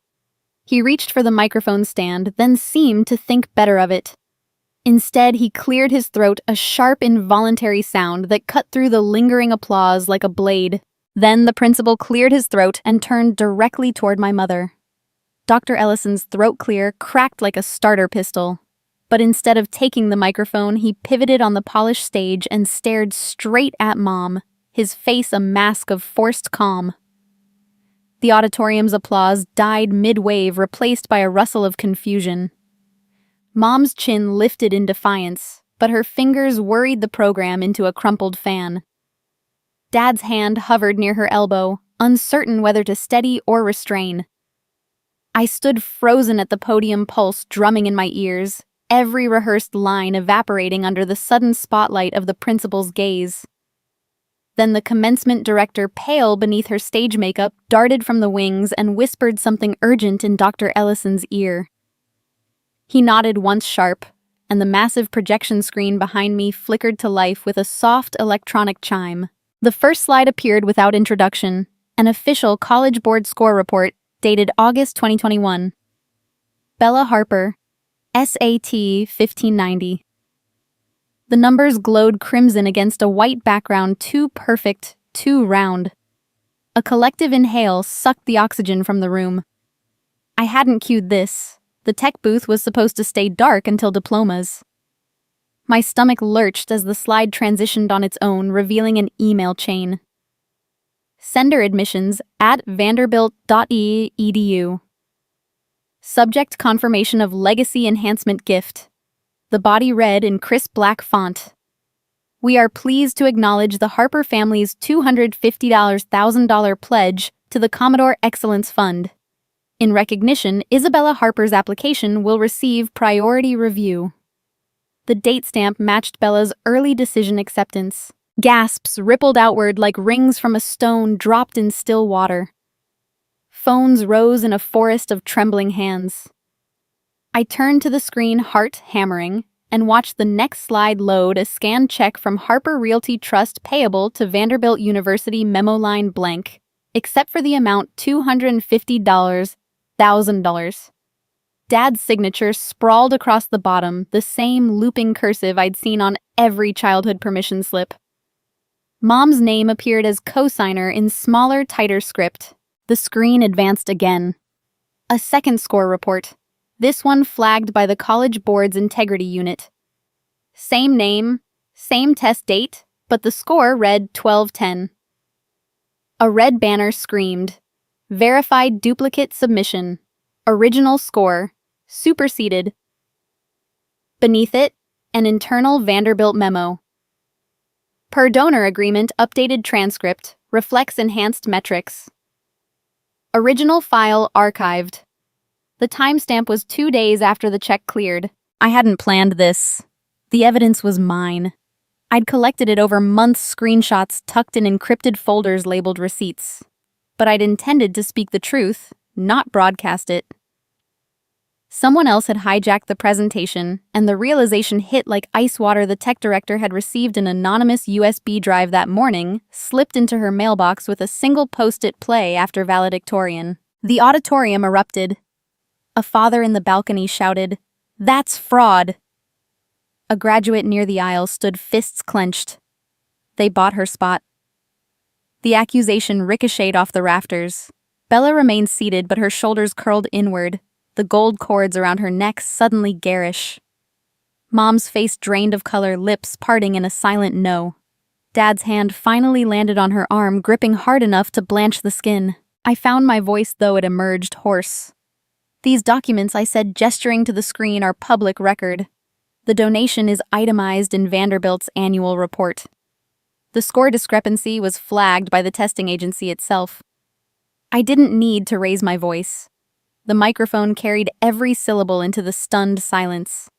Speaker 1: He reached for the microphone stand, then seemed to think better of it. Instead, he cleared his throat, a sharp, involuntary sound that cut through the lingering applause like a blade. Then the principal cleared his throat and turned directly toward my mother. Dr. Ellison's throat clear cracked like a starter pistol. But instead of taking the microphone, he pivoted on the polished stage and stared straight at Mom, his face a mask of forced calm. The auditorium's applause died mid-wave, replaced by a rustle of confusion. Mom's chin lifted in defiance, but her fingers worried the program into a crumpled fan. Dad's hand hovered near her elbow, uncertain whether to steady or restrain. I stood frozen at the podium, pulse drumming in my ears, every rehearsed line evaporating under the sudden spotlight of the principal's gaze. Then the commencement director, pale beneath her stage makeup, darted from the wings and whispered something urgent in Dr. Ellison's ear. He nodded once sharp, and the massive projection screen behind me flickered to life with a soft electronic chime. The first slide appeared without introduction, an official College Board score report dated August 2021. Bella Harper, SAT 1590. The numbers glowed crimson against a white background, too perfect, too round. A collective inhale sucked the oxygen from the room. I hadn't cued this. The tech booth was supposed to stay dark until diplomas. My stomach lurched as the slide transitioned on its own, revealing an email chain. Sender admissions at vanderbilt.edu. Subject confirmation of legacy enhancement gift. The body read in crisp black font. We are pleased to acknowledge the Harper family's $250,000 pledge to the Commodore Excellence Fund. In recognition, Isabella Harper's application will receive priority review. The date stamp matched Bella's early decision acceptance. Gasps rippled outward like rings from a stone dropped in still water. Phones rose in a forest of trembling hands. I turned to the screen, heart hammering, and watched the next slide load, a scanned check from Harper Realty Trust payable to Vanderbilt University, memo line blank, except for the amount $250,000. Dad's signature sprawled across the bottom, the same looping cursive I'd seen on every childhood permission slip. Mom's name appeared as co-signer in smaller, tighter script. The screen advanced again. A second score report. This one flagged by the College Board's Integrity Unit. Same name, same test date, but the score read 1210. A red banner screamed, "Verified duplicate submission. Original score. Superseded." Beneath it, an internal Vanderbilt memo. Per donor agreement, updated transcript, reflects enhanced metrics. Original file archived. The timestamp was 2 days after the check cleared. I hadn't planned this. The evidence was mine. I'd collected it over months, screenshots tucked in encrypted folders labeled receipts. But I'd intended to speak the truth, not broadcast it. Someone else had hijacked the presentation, and the realization hit like ice water. The tech director had received an anonymous USB drive that morning, slipped into her mailbox with a single post-it play after valedictorian. The auditorium erupted. A father in the balcony shouted, "That's fraud!" A graduate near the aisle stood, fists clenched. They bought her spot. The accusation ricocheted off the rafters. Bella remained seated, but her shoulders curled inward, the gold cords around her neck suddenly garish. Mom's face drained of color, lips parting in a silent no. Dad's hand finally landed on her arm, gripping hard enough to blanch the skin. I found my voice, though it emerged hoarse. "These documents," I said, gesturing to the screen, "are public record. The donation is itemized in Vanderbilt's annual report." The score discrepancy was flagged by the testing agency itself. I didn't need to raise my voice. The microphone carried every syllable into the stunned silence.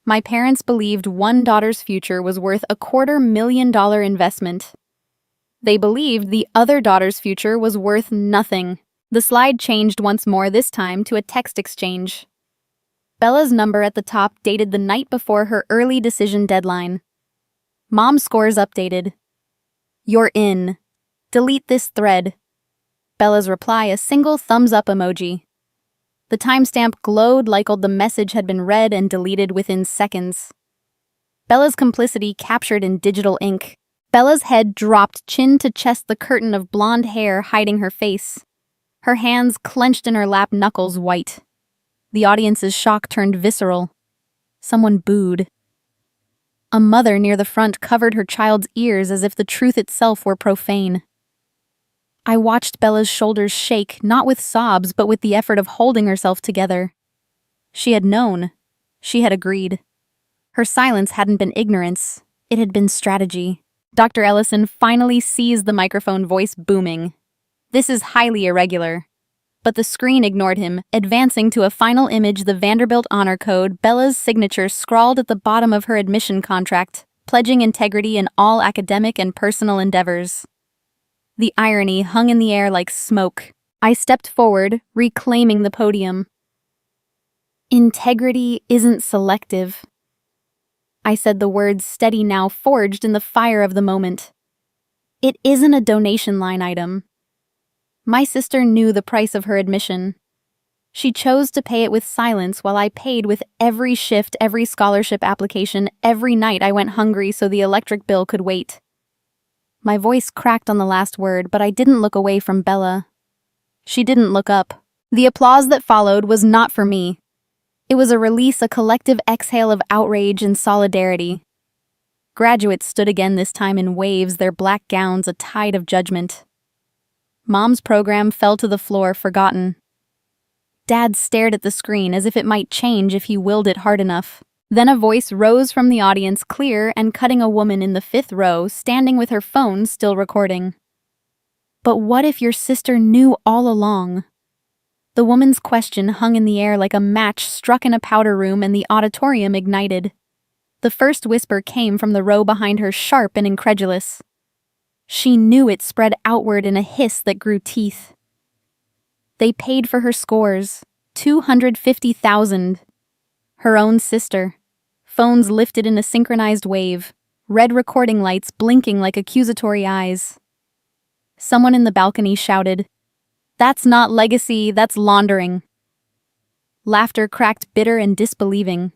Speaker 1: My parents believed one daughter's future was worth a $250,000 investment. They believed the other daughter's future was worth nothing. The slide changed once more, this time to a text exchange. Bella's number at the top dated the night before her early decision deadline. Mom's scores updated. "You're in. Delete this thread." Bella's reply, a single thumbs-up emoji. The timestamp glowed like the message had been read and deleted within seconds. Bella's complicity captured in digital ink. Bella's head dropped, chin to chest, the curtain of blonde hair hiding her face. Her hands clenched in her lap, knuckles white. The audience's shock turned visceral. Someone booed. A mother near the front covered her child's ears as if the truth itself were profane. I watched Bella's shoulders shake, not with sobs, but with the effort of holding herself together. She had known. She had agreed. Her silence hadn't been ignorance. It had been strategy. Dr. Ellison finally seized the microphone, voice booming. "This is highly irregular." But the screen ignored him, advancing to a final image, the Vanderbilt honor code, Bella's signature scrawled at the bottom of her admission contract, pledging integrity in all academic and personal endeavors. The irony hung in the air like smoke. I stepped forward, reclaiming the podium. Integrity isn't selective. I said the words steady now, forged in the fire of the moment. It isn't a donation line item. My sister knew the price of her admission. She chose to pay it with silence while I paid with every shift, every scholarship application, every night I went hungry so the electric bill could wait. My voice cracked on the last word, but I didn't look away from Bella. She didn't look up. The applause that followed was not for me. It was a release, a collective exhale of outrage and solidarity. Graduates stood again, this time in waves, their black gowns a tide of judgment. Mom's program fell to the floor, forgotten. Dad stared at the screen as if it might change if he willed it hard enough. Then a voice rose from the audience, clear and cutting, a woman in the 5th row, standing with her phone still recording. But what if your sister knew all along? The woman's question hung in the air like a match struck in a powder room, and the auditorium ignited. The first whisper came from the row behind her, sharp and incredulous. She knew it, spread outward in a hiss that grew teeth. They paid for her scores, 250,000. Her own sister. Phones lifted in a synchronized wave, red recording lights blinking like accusatory eyes. Someone in the balcony shouted, "That's not legacy, that's laundering." Laughter cracked, bitter and disbelieving.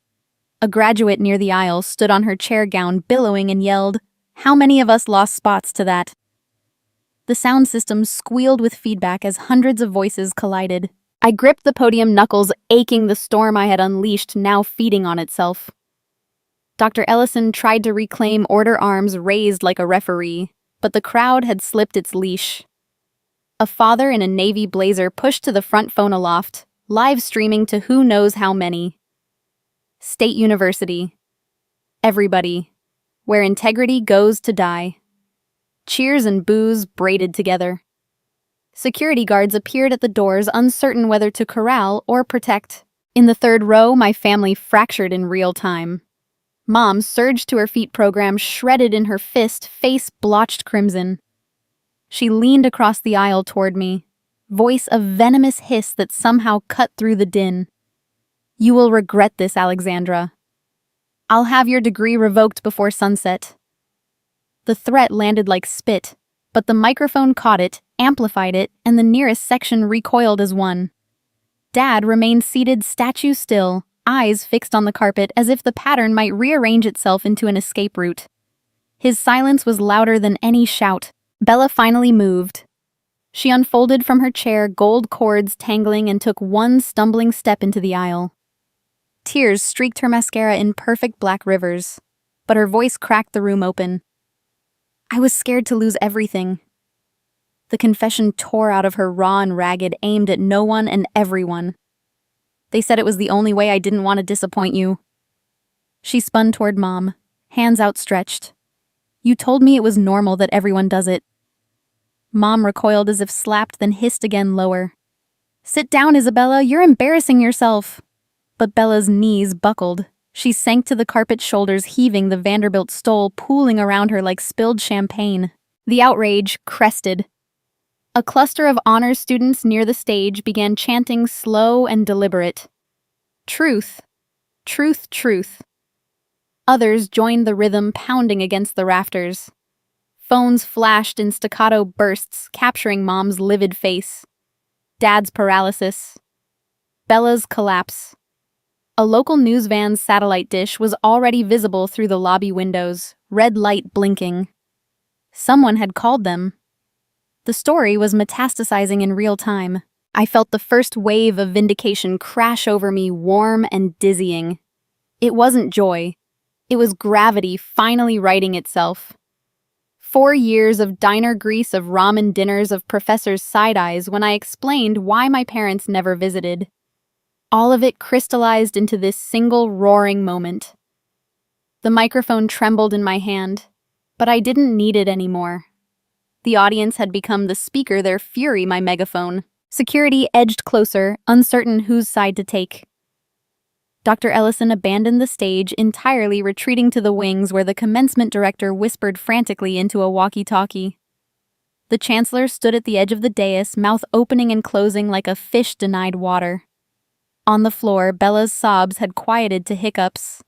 Speaker 1: A graduate near the aisle stood on her chair gown, billowing, and yelled, "How many of us lost spots to that?" The sound system squealed with feedback as hundreds of voices collided. I gripped the podium, knuckles aching, the storm I had unleashed now feeding on itself. Dr. Ellison tried to reclaim order, arms raised like a referee, but the crowd had slipped its leash. A father in a navy blazer pushed to the front, phone aloft, live streaming to who knows how many. State University. Everybody. Where integrity goes to die. Cheers and boos braided together. Security guards appeared at the doors, uncertain whether to corral or protect. In the 3rd row, my family fractured in real time. Mom surged to her feet, program shredded in her fist, face blotched crimson. She leaned across the aisle toward me, voice a venomous hiss that somehow cut through the din. "You will regret this, Alexandra. I'll have your degree revoked before sunset." The threat landed like spit, but the microphone caught it, amplified it, and the nearest section recoiled as one. Dad remained seated, statue still, eyes fixed on the carpet as if the pattern might rearrange itself into an escape route. His silence was louder than any shout. Bella finally moved. She unfolded from her chair, gold cords tangling, and took one stumbling step into the aisle. Tears streaked her mascara in perfect black rivers, but her voice cracked the room open. I was scared to lose everything. The confession tore out of her, raw and ragged, aimed at no one and everyone. They said it was the only way I didn't want to disappoint you. She spun toward Mom, hands outstretched. You told me it was normal, that everyone does it. Mom recoiled as if slapped, then hissed again, lower. Sit down, Isabella, you're embarrassing yourself. But Bella's knees buckled. She sank to the carpet, shoulders heaving, the Vanderbilt stole pooling around her like spilled champagne. The outrage crested. A cluster of honors students near the stage began chanting, slow and deliberate. Truth, truth, truth. Others joined the rhythm, pounding against the rafters. Phones flashed in staccato bursts, capturing Mom's livid face. Dad's paralysis. Bella's collapse. A local news van's satellite dish was already visible through the lobby windows, red light blinking. Someone had called them. The story was metastasizing in real time. I felt the first wave of vindication crash over me, warm and dizzying. It wasn't joy. It was gravity finally righting itself. 4 years of diner grease, of ramen dinners, of professors' side eyes when I explained why my parents never visited. All of it crystallized into this single roaring moment. The microphone trembled in my hand, but I didn't need it anymore. The audience had become the speaker, their fury my megaphone. Security edged closer, uncertain whose side to take. Dr. Ellison abandoned the stage, entirely retreating to the wings where the commencement director whispered frantically into a walkie-talkie. The chancellor stood at the edge of the dais, mouth opening and closing like a fish denied water. On the floor, Bella's sobs had quieted to hiccups.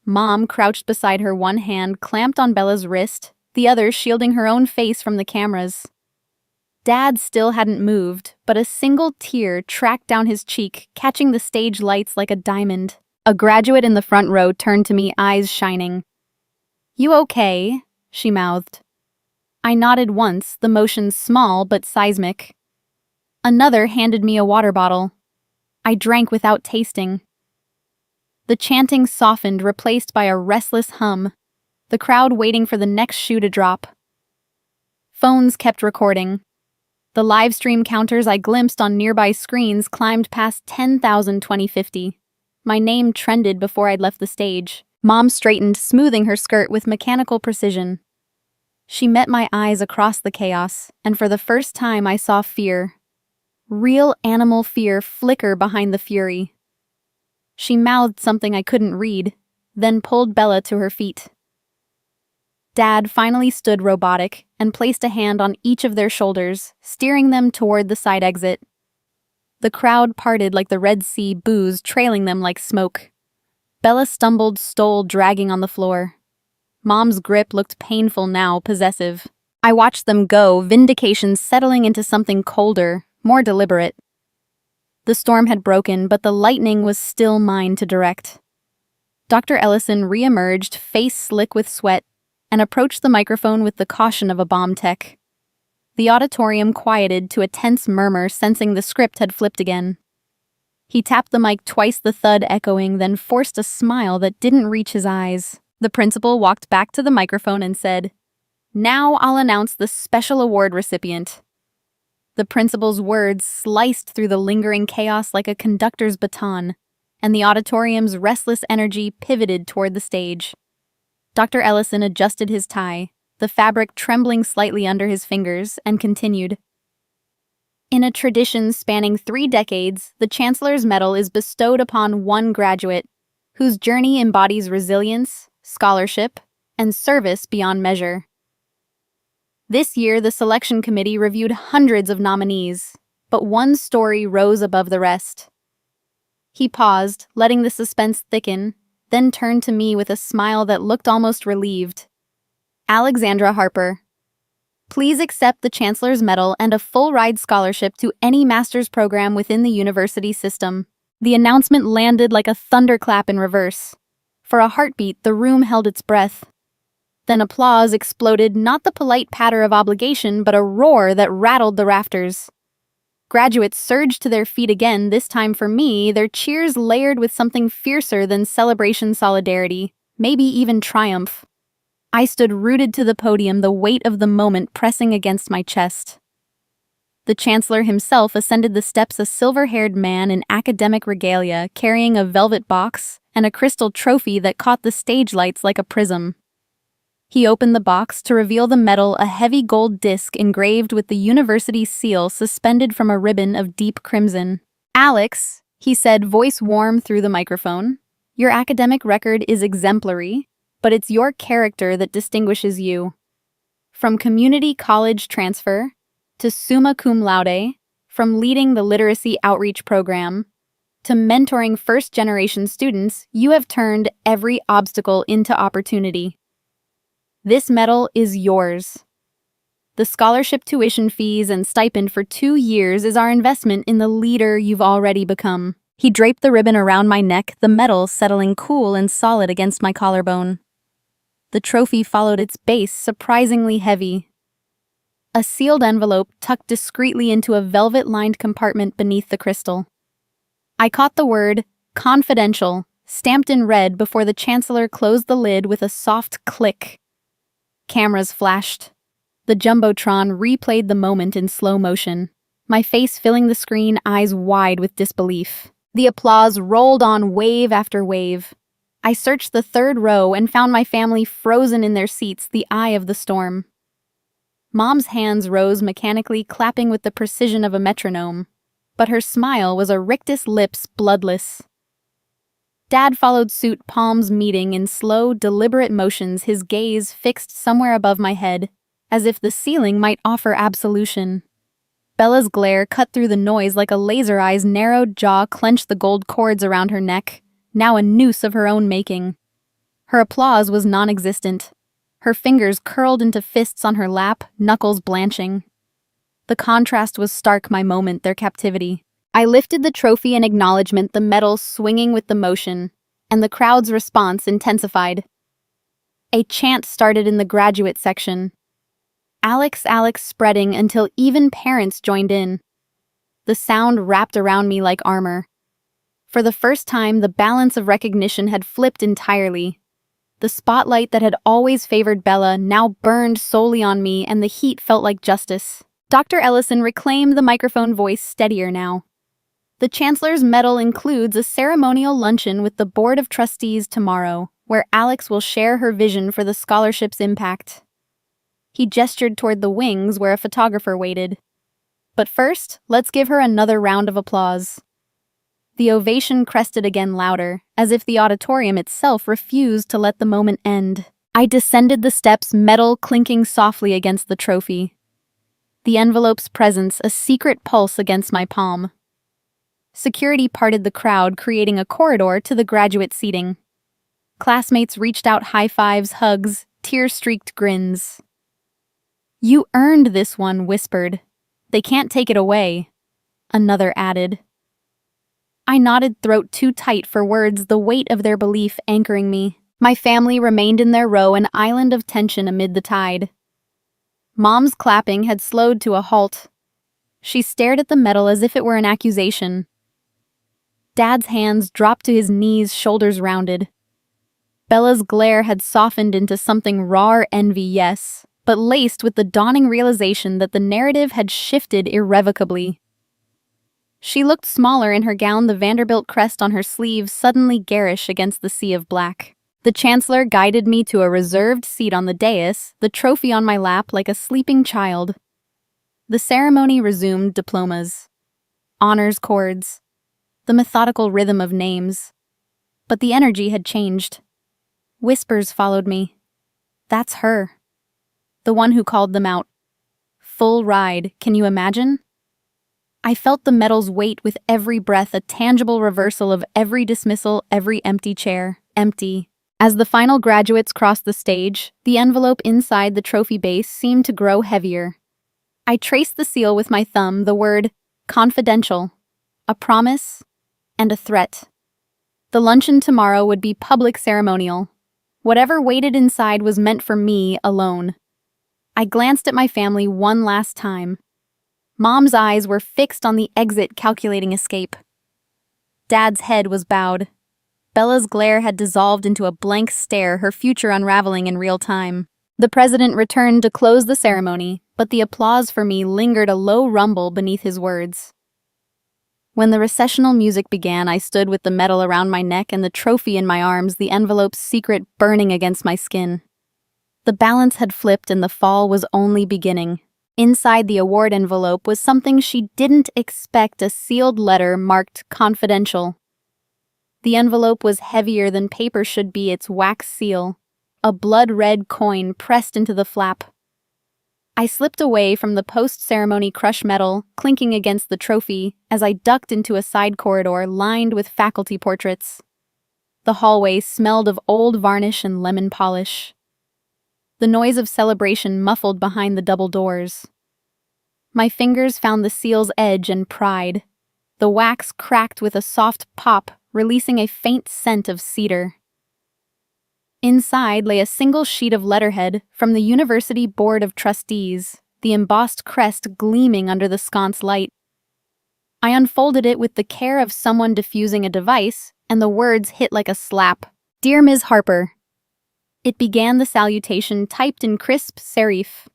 Speaker 1: Mom crouched beside her, one hand clamped on Bella's wrist, the other shielding her own face from the cameras. Dad still hadn't moved, but a single tear tracked down his cheek, catching the stage lights like a diamond. A graduate in the front row turned to me, eyes shining. "You okay?" she mouthed. I nodded once, the motion small but seismic. Another handed me a water bottle. I drank without tasting. The chanting softened, replaced by a restless hum, the crowd waiting for the next shoe to drop. Phones kept recording. The live stream counters I glimpsed on nearby screens climbed past 10,000 2050. My name trended before I'd left the stage. Mom straightened, smoothing her skirt with mechanical precision. She met my eyes across the chaos, and for the first time I saw fear. Real animal fear flicker behind the fury. She mouthed something I couldn't read, then pulled Bella to her feet. Dad finally stood robotic and placed a hand on each of their shoulders, steering them toward the side exit. The crowd parted like the Red Sea, booze trailing them like smoke. Bella stumbled, stole, dragging on the floor. Mom's grip looked painful now, possessive. I watched them go, vindication settling into something colder, more deliberate. The storm had broken, but the lightning was still mine to direct. Dr. Ellison re-emerged, face slick with sweat, and approached the microphone with the caution of a bomb tech. The auditorium quieted to a tense murmur, sensing the script had flipped again. He tapped the mic twice, the thud echoing, then forced a smile that didn't reach his eyes. The principal walked back to the microphone and said, "Now I'll announce the special award recipient." The principal's words sliced through the lingering chaos like a conductor's baton, and the auditorium's restless energy pivoted toward the stage. Dr. Ellison adjusted his tie, the fabric trembling slightly under his fingers, and continued. In a tradition spanning 3 decades, the Chancellor's Medal is bestowed upon one graduate, whose journey embodies resilience, scholarship, and service beyond measure. This year, the selection committee reviewed hundreds of nominees, but one story rose above the rest. He paused, letting the suspense thicken, then turned to me with a smile that looked almost relieved. "Alexandra Harper, please accept the Chancellor's Medal and a full-ride scholarship to any master's program within the university system." The announcement landed like a thunderclap in reverse. For a heartbeat, the room held its breath. Then applause exploded, not the polite patter of obligation, but a roar that rattled the rafters. Graduates surged to their feet again, this time for me, their cheers layered with something fiercer than celebration, solidarity, maybe even triumph. I stood rooted to the podium, the weight of the moment pressing against my chest. The Chancellor himself ascended the steps, a silver-haired man in academic regalia, carrying a velvet box and a crystal trophy that caught the stage lights like a prism. He opened the box to reveal the medal, a heavy gold disc engraved with the university's seal suspended from a ribbon of deep crimson. "Alex," he said, voice warm through the microphone, "your academic record is exemplary, but it's your character that distinguishes you. From community college transfer to summa cum laude, from leading the literacy outreach program to mentoring first-generation students, you have turned every obstacle into opportunity. This medal is yours. The scholarship, tuition fees, and stipend for 2 years is our investment in the leader you've already become." He draped the ribbon around my neck, the medal settling cool and solid against my collarbone. The trophy followed its base, surprisingly heavy. A sealed envelope tucked discreetly into a velvet-lined compartment beneath the crystal. I caught the word "confidential" stamped in red before the Chancellor closed the lid with a soft click. Cameras flashed. The Jumbotron replayed the moment in slow motion, my face filling the screen, eyes wide with disbelief. The applause rolled on, wave after wave. I searched the 3rd row and found my family frozen in their seats, the eye of the storm. Mom's hands rose mechanically, clapping with the precision of a metronome, but her smile was a rictus lips, bloodless. Dad followed suit, palms meeting in slow, deliberate motions, his gaze fixed somewhere above my head, as if the ceiling might offer absolution. Bella's glare cut through the noise like a laser eye's narrowed jaw clenched the gold cords around her neck, now a noose of her own making. Her applause was non-existent. Her fingers curled into fists on her lap, knuckles blanching. The contrast was stark my moment, their captivity. I lifted the trophy in acknowledgement, the medal swinging with the motion, and the crowd's response intensified. A chant started in the graduate section. Alex, Alex spreading until even parents joined in. The sound wrapped around me like armor. For the first time, the balance of recognition had flipped entirely. The spotlight that had always favored Bella now burned solely on me, and the heat felt like justice. Dr. Ellison reclaimed the microphone, voice steadier now. The Chancellor's medal includes a ceremonial luncheon with the Board of Trustees tomorrow, where Alex will share her vision for the scholarship's impact. He gestured toward the wings where a photographer waited. But first, let's give her another round of applause. The ovation crested again louder, as if the auditorium itself refused to let the moment end. I descended the steps, metal clinking softly against the trophy. The envelope's presence a secret pulse against my palm. Security parted the crowd, creating a corridor to the graduate seating. Classmates reached out high fives, hugs, tear-streaked grins. "You earned this one," whispered. "They can't take it away," another added. I nodded, throat too tight for words, the weight of their belief anchoring me. My family remained in their row, an island of tension amid the tide. Mom's clapping had slowed to a halt. She stared at the medal as if it were an accusation. Dad's hands dropped to his knees, shoulders rounded. Bella's glare had softened into something raw envy, yes, but laced with the dawning realization that the narrative had shifted irrevocably. She looked smaller in her gown, the Vanderbilt crest on her sleeve suddenly garish against the sea of black. The Chancellor guided me to a reserved seat on the dais, the trophy on my lap like a sleeping child. The ceremony resumed, diplomas, honors cords, the methodical rhythm of names. But the energy had changed. Whispers followed me. "That's her. The one who called them out. Full ride, can you imagine?" I felt the medal's weight with every breath, a tangible reversal of every dismissal, every empty chair. Empty. As the final graduates crossed the stage, the envelope inside the trophy base seemed to grow heavier. I traced the seal with my thumb, the word confidential, a promise, and a threat. The luncheon tomorrow would be public ceremonial. Whatever waited inside was meant for me alone. I glanced at my family one last time. Mom's eyes were fixed on the exit, calculating escape. Dad's head was bowed. Bella's glare had dissolved into a blank stare, her future unraveling in real time. The president returned to close the ceremony, but the applause for me lingered, a low rumble beneath his words. When the recessional music began, I stood with the medal around my neck and the trophy in my arms, the envelope's secret burning against my skin. The balance had flipped and the fall was only beginning. Inside the award envelope was something she didn't expect, a sealed letter marked confidential. The envelope was heavier than paper should be, its wax seal, a blood-red coin pressed into the flap. I slipped away from the post-ceremony crush medal, clinking against the trophy, as I ducked into a side corridor lined with faculty portraits. The hallway smelled of old varnish and lemon polish. The noise of celebration muffled behind the double doors. My fingers found the seal's edge and pried. The wax cracked with a soft pop, releasing a faint scent of cedar. Inside lay a single sheet of letterhead from the University Board of Trustees, the embossed crest gleaming under the sconce light. I unfolded it with the care of someone diffusing a device, and the words hit like a slap. "Dear Ms. Harper." It began the salutation typed in crisp serif.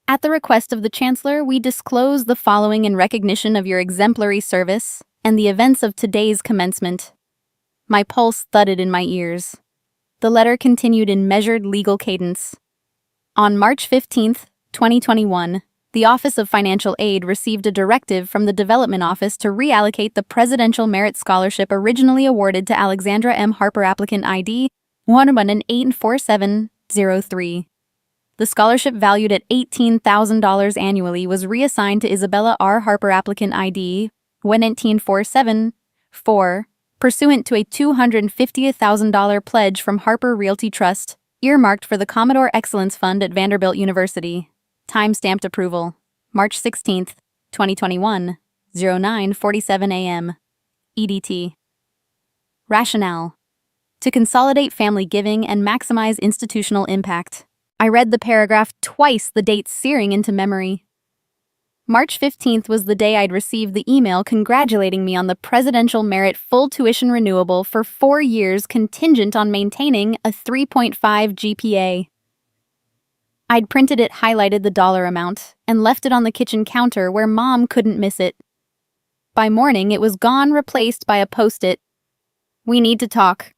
Speaker 1: "At the request of the Chancellor, we disclose the following in recognition of your exemplary service and the events of today's commencement." My pulse thudded in my ears. The letter continued in measured legal cadence. On March 15th, 2021, The Office of Financial Aid received a directive from the Development Office to reallocate the Presidential Merit Scholarship originally awarded to Alexandra M. Harper, applicant ID 1184703. The scholarship, valued at $18,000 annually, was reassigned to Isabella R. Harper, applicant ID 1184704, pursuant to a $250,000 pledge from Harper Realty Trust, earmarked for the Commodore Excellence Fund at Vanderbilt University. Time-stamped approval. March 16, 2021, 09:47 a.m. EDT. Rationale: to consolidate family giving and maximize institutional impact. I read the paragraph twice, the date searing into memory. March 15th was the day I'd received the email congratulating me on the Presidential Merit full tuition renewable for 4 years contingent on maintaining a 3.5 GPA. I'd printed it, highlighted the dollar amount, and left it on the kitchen counter where Mom couldn't miss it. By morning, it was gone, replaced by a post-it. We need to talk.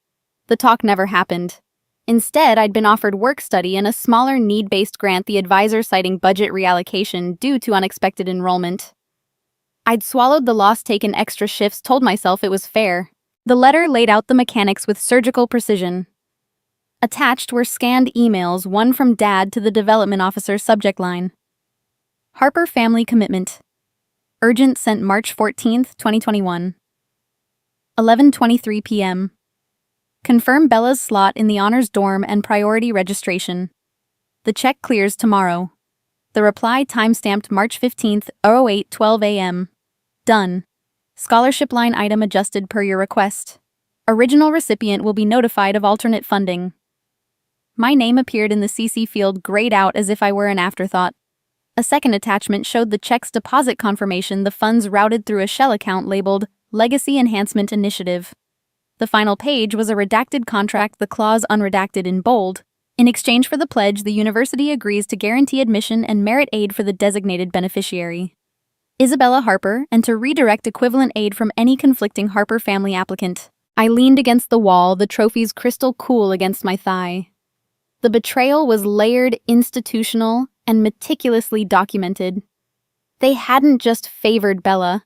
Speaker 1: The talk never happened. Instead, I'd been offered work study and a smaller need-based grant, the advisor citing budget reallocation due to unexpected enrollment. I'd swallowed the loss, taken extra shifts, told myself it was fair. The letter laid out the mechanics with surgical precision. Attached were scanned emails, one from Dad to the development officer, subject line: Harper family commitment. Urgent, sent March 14, 2021. 11:23 p.m. Confirm Bella's slot in the honors dorm and priority registration. The check clears tomorrow. The reply, time-stamped March 15th, 08:12 a.m. Done. Scholarship line item adjusted per your request. Original recipient will be notified of alternate funding. My name appeared in the CC field, grayed out as if I were an afterthought. A second attachment showed the check's deposit confirmation, the funds routed through a shell account labeled Legacy Enhancement Initiative. The final page was a redacted contract, the clause unredacted in bold. In exchange for the pledge, the university agrees to guarantee admission and merit aid for the designated beneficiary, Isabella Harper, and to redirect equivalent aid from any conflicting Harper family applicant. I leaned against the wall, the trophies crystal cool against my thigh. The betrayal was layered, institutional, and meticulously documented. They hadn't just favored Bella.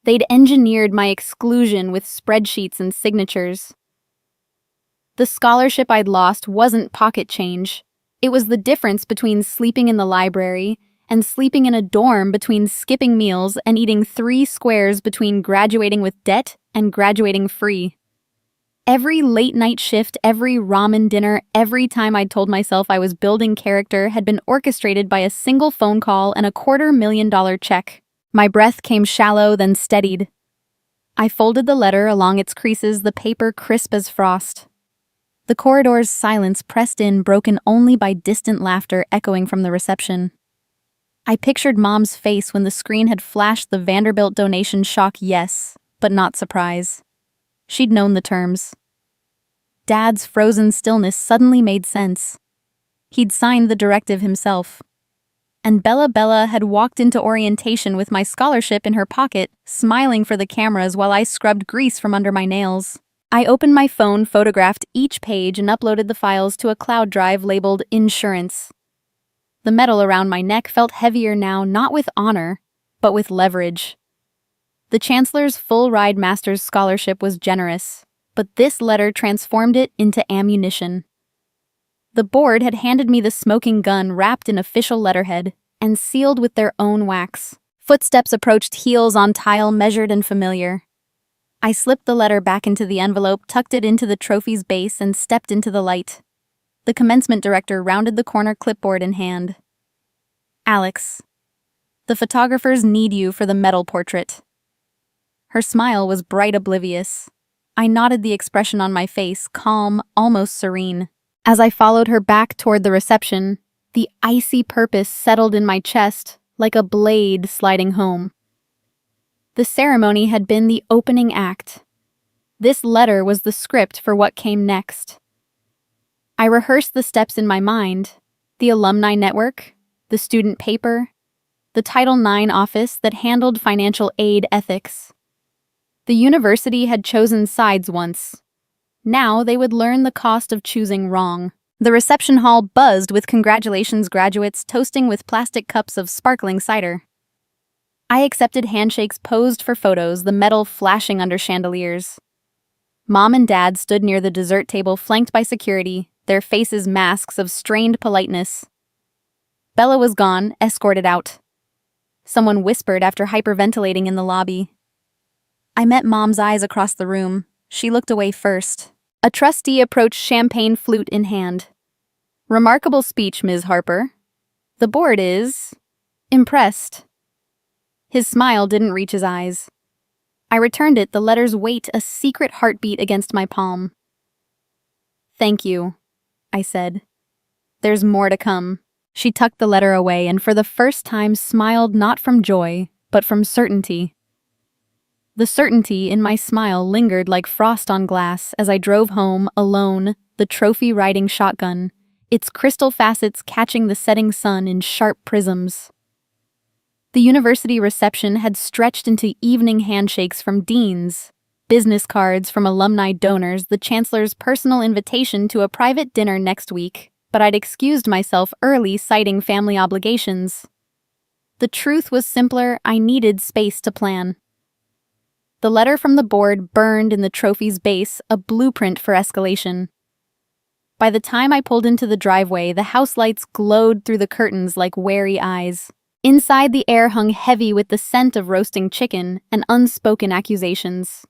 Speaker 1: They'd engineered my exclusion with spreadsheets and signatures. The scholarship I'd lost wasn't pocket change. It was the difference between sleeping in the library and sleeping in a dorm, between skipping meals and eating 3 squares, between graduating with debt and graduating free. Every late-night shift, every ramen dinner, every time I'd told myself I was building character had been orchestrated by a single phone call and a $250,000 check. My breath came shallow, then steadied. I folded the letter along its creases, the paper crisp as frost. The corridor's silence pressed in, broken only by distant laughter echoing from the reception. I pictured Mom's face when the screen had flashed the Vanderbilt donation, shock, yes, but not surprise. She'd known the terms. Dad's frozen stillness suddenly made sense. He'd signed the directive himself. And Bella had walked into orientation with my scholarship in her pocket, smiling for the cameras while I scrubbed grease from under my nails. I opened my phone, photographed each page, and uploaded the files to a cloud drive labeled Insurance. The metal around my neck felt heavier now, not with honor, but with leverage. The Chancellor's full-ride master's scholarship was generous, but this letter transformed it into ammunition. The board had handed me the smoking gun wrapped in official letterhead and sealed with their own wax. Footsteps approached, heels on tile, measured and familiar. I slipped the letter back into the envelope, tucked it into the trophy's base, and stepped into the light. The commencement director rounded the corner, clipboard in hand. Alex, the photographers need you for the medal portrait. Her smile was bright, oblivious. I nodded, the expression on my face calm, almost serene. As I followed her back toward the reception, the icy purpose settled in my chest like a blade sliding home. The ceremony had been the opening act. This letter was the script for what came next. I rehearsed the steps in my mind: the alumni network, the student paper, the Title IX office that handled financial aid ethics. The university had chosen sides once. Now they would learn the cost of choosing wrong. The reception hall buzzed with congratulations graduates toasting with plastic cups of sparkling cider. I accepted handshakes posed for photos, the metal flashing under chandeliers. Mom and Dad stood near the dessert table flanked by security, their faces masks of strained politeness. Bella was gone, escorted out. Someone whispered after hyperventilating in the lobby. I met Mom's eyes across the room. She looked away first. A trustee approached, champagne flute in hand. Remarkable speech, Ms. Harper. The board is impressed. His smile didn't reach his eyes. I returned it, the letters weight a secret heartbeat against my palm. Thank you, I said. There's more to come. She tucked the letter away and for the first time smiled not from joy, but from certainty. The certainty in my smile lingered like frost on glass as I drove home, alone, the trophy-riding shotgun, its crystal facets catching the setting sun in sharp prisms. The university reception had stretched into evening handshakes from deans, business cards from alumni donors, the chancellor's personal invitation to a private dinner next week, but I'd excused myself early citing family obligations. The truth was simpler, I needed space to plan. The letter from the board burned in the trophy's base, a blueprint for escalation. By the time I pulled into the driveway, the house lights glowed through the curtains like wary eyes. Inside, the air hung heavy with the scent of roasting chicken and unspoken accusations.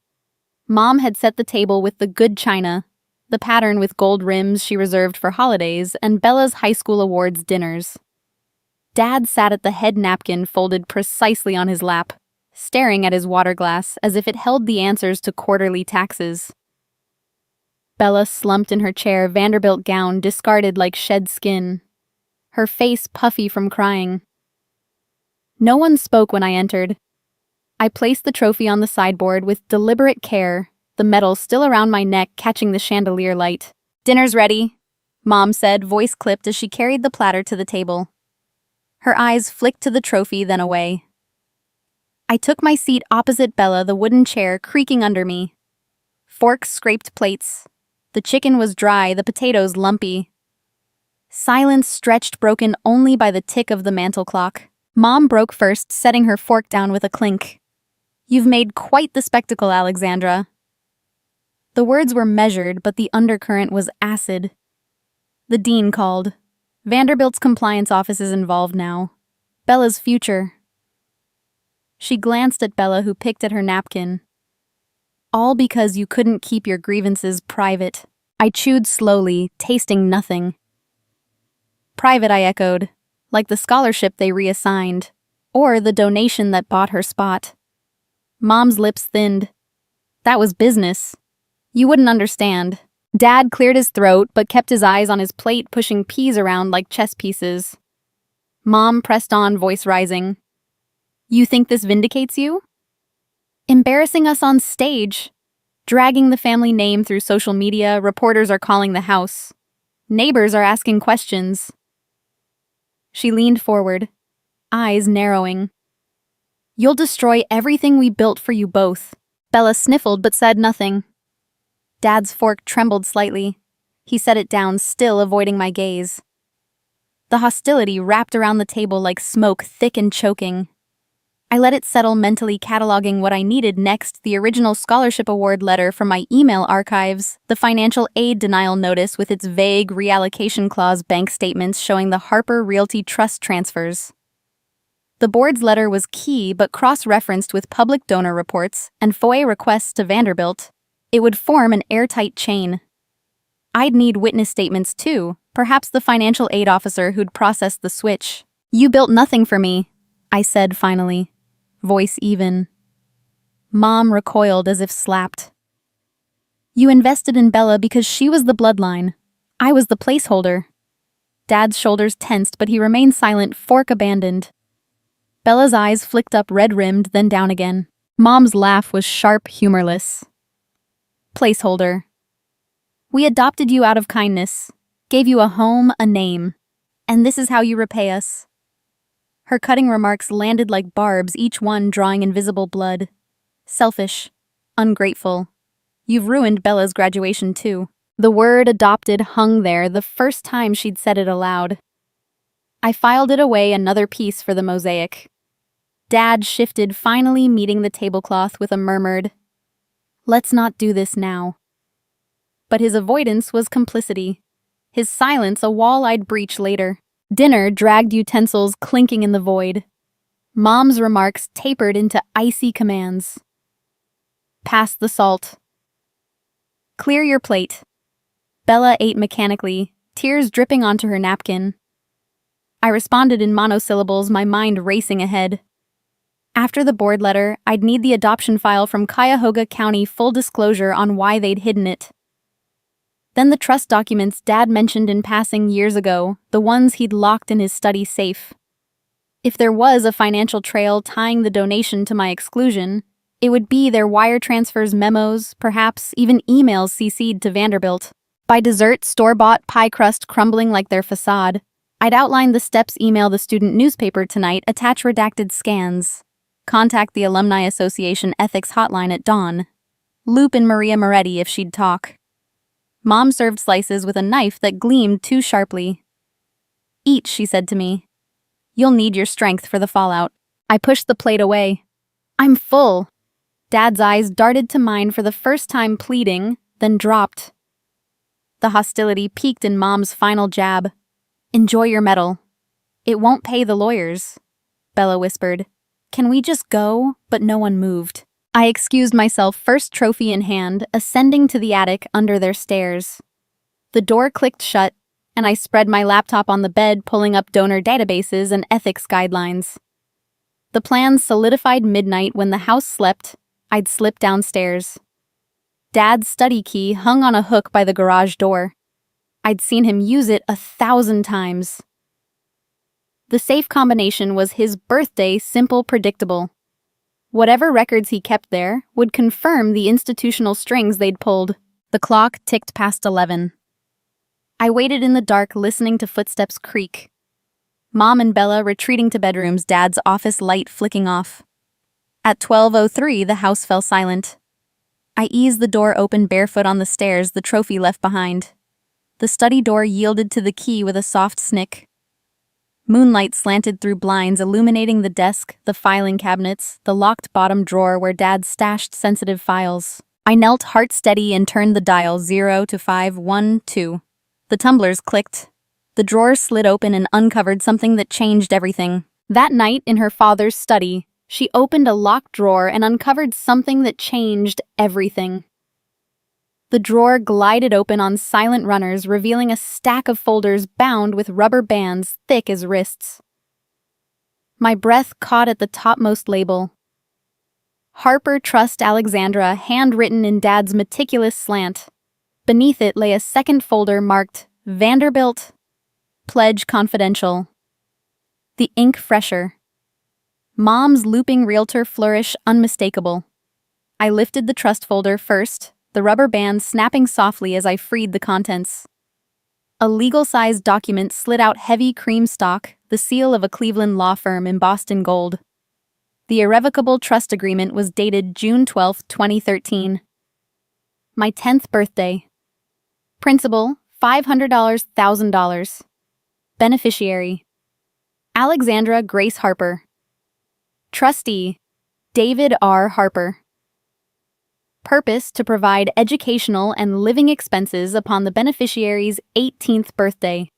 Speaker 1: Mom had set the table with the good china, the pattern with gold rims she reserved for holidays, and Bella's high school awards dinners. Dad sat at the head napkin folded precisely on his lap, staring at his water glass as if it held the answers to quarterly taxes. Bella slumped in her chair, Vanderbilt gown discarded like shed skin, her face puffy from crying. No one spoke when I entered. I placed the trophy on the sideboard with deliberate care, the metal still around my neck catching the chandelier light. Dinner's ready, Mom said, voice clipped as she carried the platter to the table. Her eyes flicked to the trophy, then away. I took my seat opposite Bella, the wooden chair creaking under me. Forks scraped plates. The chicken was dry, the potatoes lumpy. Silence stretched, broken only by the tick of the mantel clock. Mom broke first, setting her fork down with a clink. You've made quite the spectacle, Alexandra. The words were measured, but the undercurrent was acid. The dean called. Vanderbilt's compliance office is involved now. Bella's future. She glanced at Bella, who picked at her napkin. All because you couldn't keep your grievances private. I chewed slowly, tasting nothing. Private, I echoed. Like the scholarship they reassigned, or the donation that bought her spot. Mom's lips thinned. That was business. You wouldn't understand. Dad cleared his throat, but kept his eyes on his plate, pushing peas around like chess pieces. Mom pressed on, voice rising. You think this vindicates you? Embarrassing us on stage. Dragging the family name through social media, reporters are calling the house. Neighbors are asking questions. She leaned forward, eyes narrowing. You'll destroy everything we built for you both. Bella sniffled but said nothing. Dad's fork trembled slightly. He set it down, still avoiding my gaze. The hostility wrapped around the table like smoke, thick and choking. I let it settle, mentally cataloging what I needed next: the original scholarship award letter from my email archives, the financial aid denial notice with its vague reallocation clause, bank statements showing the Harper Realty Trust transfers. The board's letter was key, but cross-referenced with public donor reports and FOIA requests to Vanderbilt. It would form an airtight chain. I'd need witness statements too, perhaps the financial aid officer who'd processed the switch. You built nothing for me, I said finally, voice even. Mom recoiled as if slapped. You invested in Bella because she was the bloodline. I was the placeholder. Dad's shoulders tensed, but he remained silent, fork abandoned. Bella's eyes flicked up, red-rimmed, then down again. Mom's laugh was sharp, humorless. Placeholder. We adopted you out of kindness, gave you a home, a name, and this is how you repay us. Her cutting remarks landed like barbs, each one drawing invisible blood. Selfish. Ungrateful. You've ruined Bella's graduation too. The word adopted hung there the first time she'd said it aloud. I filed it away, another piece for the mosaic. Dad shifted, finally meeting the tablecloth with a murmured, "Let's not do this now." But his avoidance was complicity. His silence a wall I'd breach later. Dinner dragged utensils clinking in the void. Mom's remarks tapered into icy commands. "Pass the salt." "Clear your plate." Bella ate mechanically, tears dripping onto her napkin. I responded in monosyllables, my mind racing ahead. After the board letter, I'd need the adoption file from Cuyahoga County, full disclosure on why they'd hidden it. Then the trust documents Dad mentioned in passing years ago, the ones he'd locked in his study safe. If there was a financial trail tying the donation to my exclusion, it would be their wire transfers, memos, perhaps even emails CC'd to Vanderbilt. By dessert, store-bought pie crust crumbling like their facade, I'd outline the steps: email the student newspaper tonight, attach redacted scans, contact the Alumni Association ethics hotline at dawn, loop in Maria Moretti if she'd talk. Mom served slices with a knife that gleamed too sharply. "Eat," she said to me. "You'll need your strength for the fallout." I pushed the plate away. "I'm full." Dad's eyes darted to mine for the first time, pleading, then dropped. The hostility peaked in Mom's final jab. "Enjoy your medal." "It won't pay the lawyers," Bella whispered. "Can we just go?" But no one moved. I excused myself, first trophy in hand, ascending to the attic under their stairs. The door clicked shut, and I spread my laptop on the bed, pulling up donor databases and ethics guidelines. The plans solidified midnight. When the house slept, I'd slip downstairs. Dad's study key hung on a hook by the garage door. I'd seen him use it 1,000 times. The safe combination was his birthday, simple, predictable. Whatever records he kept there would confirm the institutional strings they'd pulled. The clock ticked past 11. I waited in the dark, listening to footsteps creak. Mom and Bella retreating to bedrooms, Dad's office light flicking off. At 12:03, the house fell silent. I eased the door open, barefoot on the stairs, the trophy left behind. The study door yielded to the key with a soft snick. Moonlight slanted through blinds, illuminating the desk, the filing cabinets, the locked bottom drawer where Dad stashed sensitive files. I knelt, heart steady, and turned the dial 0 to 512. The tumblers clicked. The drawer slid open and uncovered something that changed everything. That night, in her father's study, she opened a locked drawer and uncovered something that changed everything. The drawer glided open on silent runners, revealing a stack of folders bound with rubber bands thick as wrists. My breath caught at the topmost label. Harper Trust Alexandra, handwritten in Dad's meticulous slant. Beneath it lay a second folder marked Vanderbilt, Pledge Confidential. The ink fresher. Mom's looping realtor flourish unmistakable. I lifted the trust folder first, the rubber band snapping softly as I freed the contents. A legal-sized document slid out, heavy cream stock, the seal of a Cleveland law firm embossed in gold. The irrevocable trust agreement was dated June 12, 2013. My 10th birthday. Principal, $500, $1,000. Beneficiary, Alexandra Grace Harper. Trustee, David R. Harper. Purpose: to provide educational and living expenses upon the beneficiary's 18th birthday,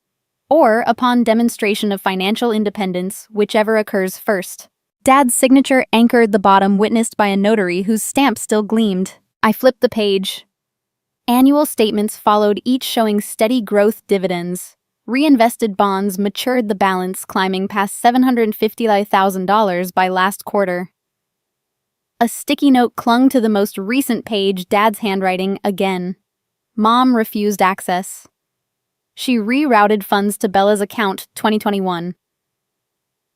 Speaker 1: or upon demonstration of financial independence, whichever occurs first. Dad's signature anchored the bottom, witnessed by a notary whose stamp still gleamed. I flipped the page. Annual statements followed, each showing steady growth dividends. Reinvested bonds matured, the balance climbing past $750,000 by last quarter. A sticky note clung to the most recent page, Dad's handwriting again. Mom refused access. She rerouted funds to Bella's account, 2021.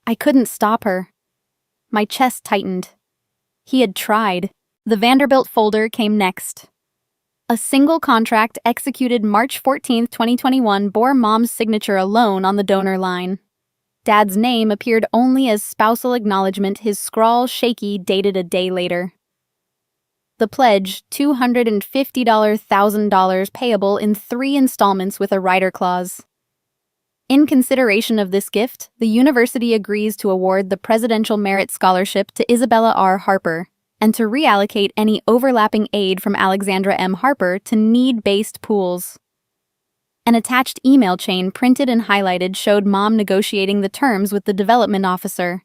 Speaker 1: I couldn't stop her. My chest tightened. He had tried. The Vanderbilt folder came next. A single contract executed March 14, 2021 bore Mom's signature alone on the donor line. Dad's name appeared only as spousal acknowledgement, his scrawl shaky, dated a day later. The pledge, $250,000 payable in 3 installments with a rider clause. In consideration of this gift, the university agrees to award the Presidential Merit Scholarship to Isabella R. Harper and to reallocate any overlapping aid from Alexandra M. Harper to need-based pools. An attached email chain printed and highlighted showed Mom negotiating the terms with the development officer.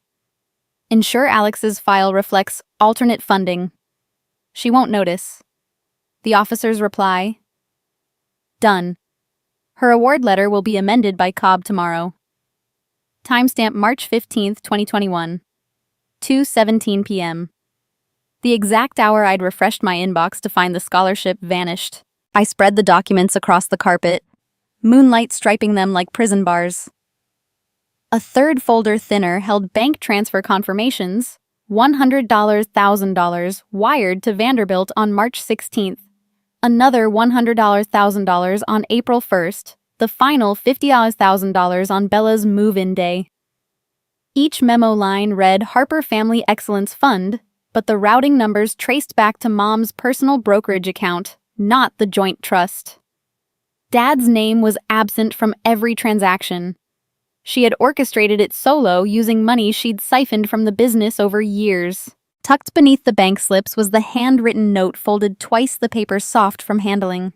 Speaker 1: Ensure Alex's file reflects alternate funding. She won't notice. The officer's reply: done. Her award letter will be amended by Cobb tomorrow. Timestamp March 15, 2021. 2:17 p.m. The exact hour I'd refreshed my inbox to find the scholarship vanished. I spread the documents across the carpet, moonlight striping them like prison bars. A third folder thinner held bank transfer confirmations, $100,000 wired to Vanderbilt on March 16th. Another $100,000 on April 1st, the final $50,000 on Bella's move-in day. Each memo line read Harper Family Excellence Fund, but the routing numbers traced back to Mom's personal brokerage account, not the joint trust. Dad's name was absent from every transaction. She had orchestrated it solo using money she'd siphoned from the business over years. Tucked beneath the bank slips was the handwritten note folded twice the paper soft from handling.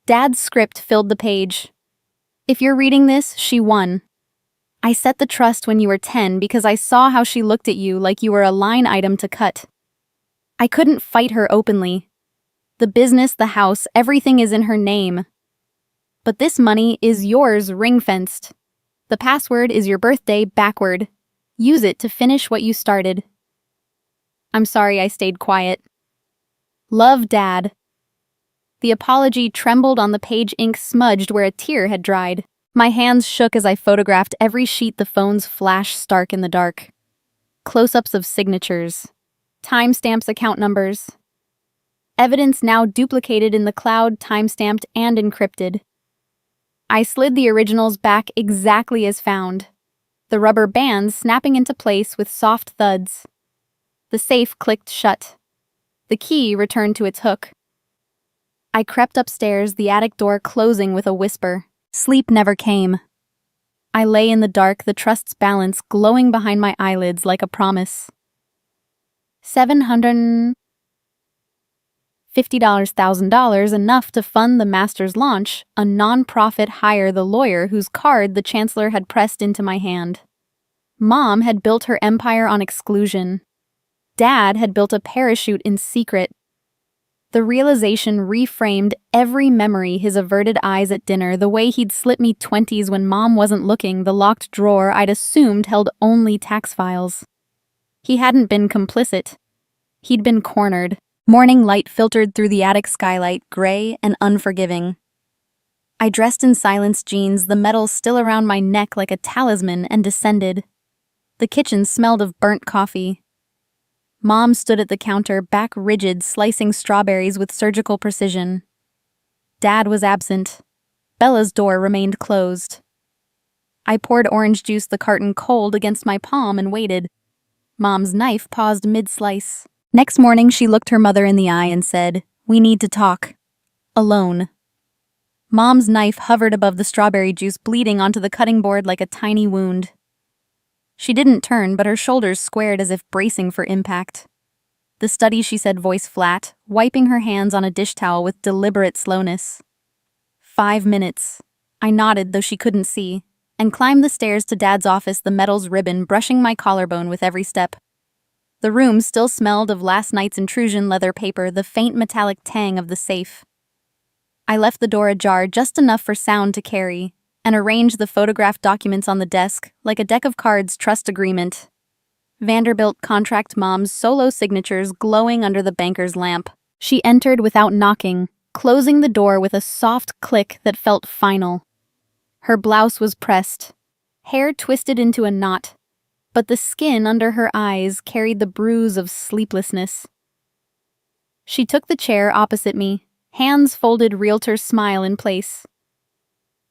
Speaker 1: Dad's script filled the page. If you're reading this, she won. I set the trust when you were 10 because I saw how she looked at you like you were a line item to cut. I couldn't fight her openly. The business, the house, everything is in her name. But this money is yours ring-fenced. The password is your birthday backward. Use it to finish what you started. I'm sorry I stayed quiet. Love, Dad. The apology trembled on the page, ink smudged where a tear had dried. My hands shook as I photographed every sheet the phone's flash stark in the dark. Close-ups of signatures. Timestamps, account numbers. Evidence now duplicated in the cloud, timestamped and encrypted. I slid the originals back exactly as found, the rubber bands snapping into place with soft thuds. The safe clicked shut. The key returned to its hook. I crept upstairs, the attic door closing with a whisper. Sleep never came. I lay in the dark, the trust's balance glowing behind my eyelids like a promise. $750,000, enough to fund the master's launch, a non-profit hire the lawyer whose card the chancellor had pressed into my hand. Mom had built her empire on exclusion. Dad had built a parachute in secret. The realization reframed every memory, his averted eyes at dinner, the way he'd slip me 20s when Mom wasn't looking, the locked drawer I'd assumed held only tax files. He hadn't been complicit. He'd been cornered. Morning light filtered through the attic skylight, gray and unforgiving. I dressed in silence jeans, the metal still around my neck like a talisman, and descended. The kitchen smelled of burnt coffee. Mom stood at the counter, back rigid, slicing strawberries with surgical precision. Dad was absent. Bella's door remained closed. I poured orange juice, the carton cold, against my palm and waited. Mom's knife paused mid-slice. Next morning, she looked her mother in the eye and said, "We need to talk. Alone." Mom's knife hovered above the strawberry juice, bleeding onto the cutting board like a tiny wound. She didn't turn, but her shoulders squared as if bracing for impact. "The study," she said, voice flat, wiping her hands on a dish towel with deliberate slowness. 5 minutes. I nodded, though she couldn't see, and climbed the stairs to Dad's office, the metal's ribbon brushing my collarbone with every step. The room still smelled of last night's intrusion, leather paper, the faint metallic tang of the safe. I left the door ajar just enough for sound to carry, and arranged the photographed documents on the desk like a deck of cards, trust agreement. Vanderbilt contract, Mom's solo signatures glowing under the banker's lamp. She entered without knocking, closing the door with a soft click that felt final. Her blouse was pressed, hair twisted into a knot, but the skin under her eyes carried the bruise of sleeplessness. She took the chair opposite me, hands folded, realtor's smile in place.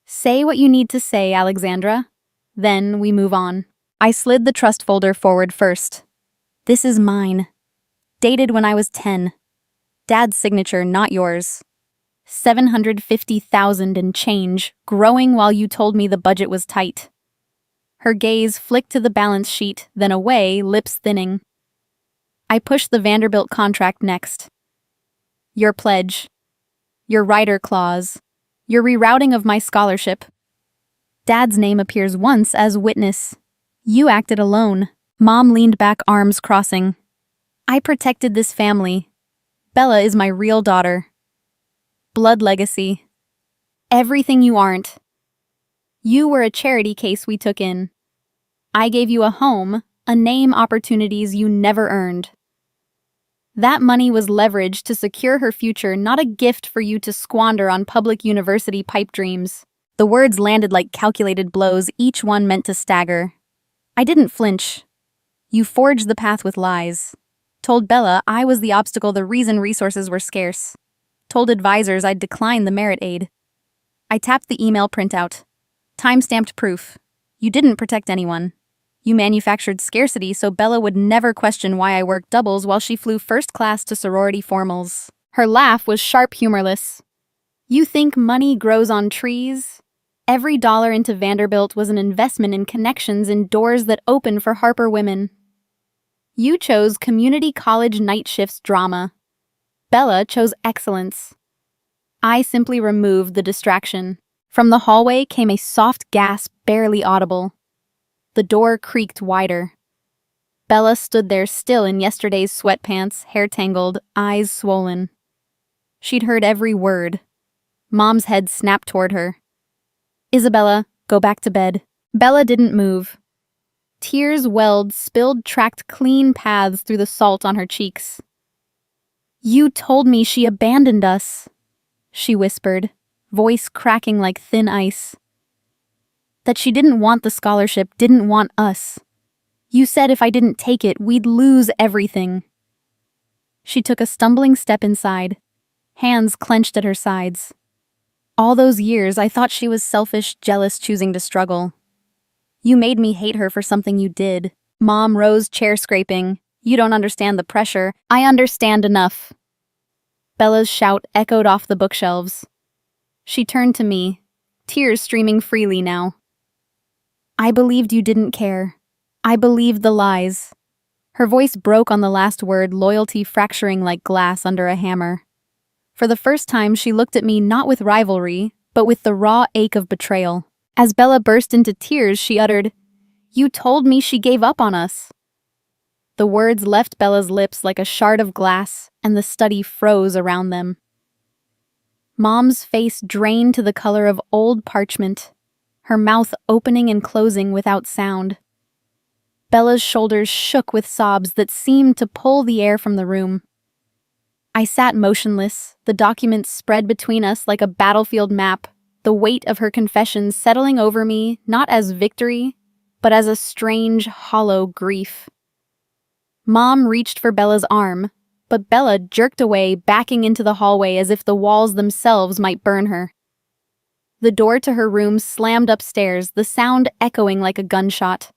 Speaker 1: "Say what you need to say, Alexandra. Then we move on." I slid the trust folder forward first. "This is mine. Dated when I was 10. Dad's signature, not yours. 750,000 and change, growing while you told me the budget was tight. Her gaze flicked to the balance sheet, then away, lips thinning. I pushed the Vanderbilt contract next. Your pledge. Your rider clause. Your rerouting of my scholarship. Dad's name appears once as witness. You acted alone. Mom leaned back, arms crossing. I protected this family. Bella is my real daughter. Blood legacy. Everything you aren't. You were a charity case we took in. I gave you a home, a name, opportunities you never earned. That money was leveraged to secure her future, not a gift for you to squander on public university pipe dreams. The words landed like calculated blows, each one meant to stagger. I didn't flinch. You forged the path with lies. Told Bella I was the obstacle, the reason resources were scarce. Told advisors I'd decline the merit aid. I tapped the email printout. Time-stamped proof. You didn't protect anyone. You manufactured scarcity so Bella would never question why I worked doubles while she flew first class to sorority formals. Her laugh was sharp, humorless. You think money grows on trees? Every dollar into Vanderbilt was an investment in connections and doors that open for Harper women. You chose community college night shifts drama. Bella chose excellence. I simply removed the distraction. From the hallway came a soft gasp, barely audible. The door creaked wider. Bella stood there still in yesterday's sweatpants, hair tangled, eyes swollen. She'd heard every word. Mom's head snapped toward her. Isabella, go back to bed. Bella didn't move. Tears welled, spilled, tracked clean paths through the salt on her cheeks. You told me she abandoned us, she whispered, voice cracking like thin ice. That she didn't want the scholarship, didn't want us. You said if I didn't take it, we'd lose everything. She took a stumbling step inside, hands clenched at her sides. All those years, I thought she was selfish, jealous, choosing to struggle. You made me hate her for something you did. Mom rose, chair scraping. You don't understand the pressure. I understand enough. Bella's shout echoed off the bookshelves. She turned to me, tears streaming freely now. I believed you didn't care. I believed the lies. Her voice broke on the last word, loyalty fracturing like glass under a hammer. For the first time, she looked at me not with rivalry, but with the raw ache of betrayal. As Bella burst into tears, she uttered, You told me she gave up on us. The words left Bella's lips like a shard of glass, and the study froze around them. Mom's face drained to the color of old parchment, her mouth opening and closing without sound. Bella's shoulders shook with sobs that seemed to pull the air from the room. I sat motionless, the documents spread between us like a battlefield map, the weight of her confessions settling over me not as victory, but as a strange, hollow grief. Mom reached for Bella's arm, but Bella jerked away, backing into the hallway as if the walls themselves might burn her. The door to her room slammed upstairs, the sound echoing like a gunshot.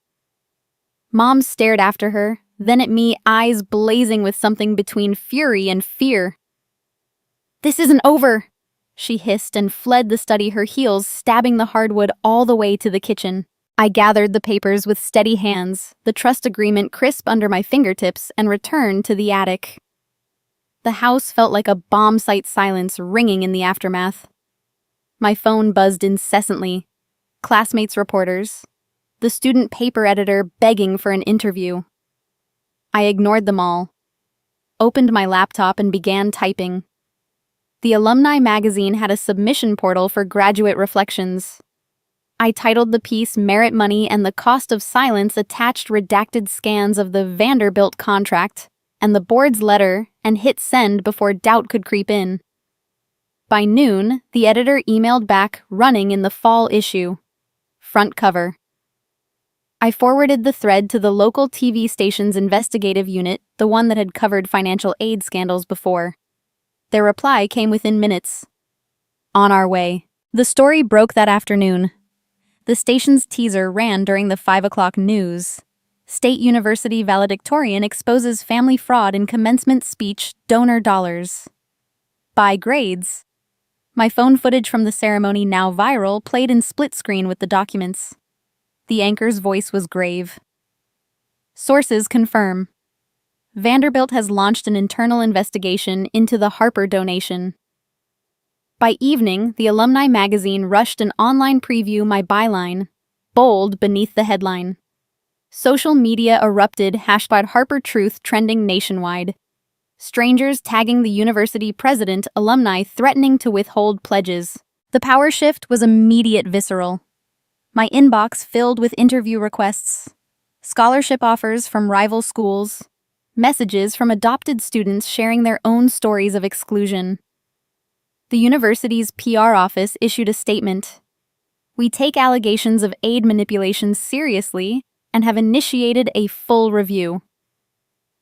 Speaker 1: Mom stared after her, then at me, eyes blazing with something between fury and fear. This isn't over, she hissed and fled the study, her heels stabbing the hardwood all the way to the kitchen. I gathered the papers with steady hands, the trust agreement crisp under my fingertips, and returned to the attic. The house felt like a bomb-site silence ringing in the aftermath. My phone buzzed incessantly. Classmates' reporters. The student paper editor begging for an interview. I ignored them all, opened my laptop and began typing. The alumni magazine had a submission portal for graduate reflections. I titled the piece Merit Money and the Cost of Silence, attached redacted scans of the Vanderbilt contract and the board's letter, and hit send before doubt could creep in. By noon, the editor emailed back, running in the fall issue. Front cover. I forwarded the thread to the local TV station's investigative unit, the one that had covered financial aid scandals before. Their reply came within minutes. On our way. The story broke that afternoon. The station's teaser ran during the 5 o'clock news. State University valedictorian exposes family fraud in commencement speech, donor dollars. By grades. My phone footage from the ceremony, now viral, played in split screen with the documents. The anchor's voice was grave. Sources confirm. Vanderbilt has launched an internal investigation into the Harper donation. By evening, the alumni magazine rushed an online preview, my byline, bold beneath the headline. Social media erupted, #Harper Truth trending nationwide. Strangers tagging the university president, alumni threatening to withhold pledges. The power shift was immediate, visceral. My inbox filled with interview requests, scholarship offers from rival schools, messages from adopted students sharing their own stories of exclusion. The university's PR office issued a statement. We take allegations of aid manipulation seriously and have initiated a full review.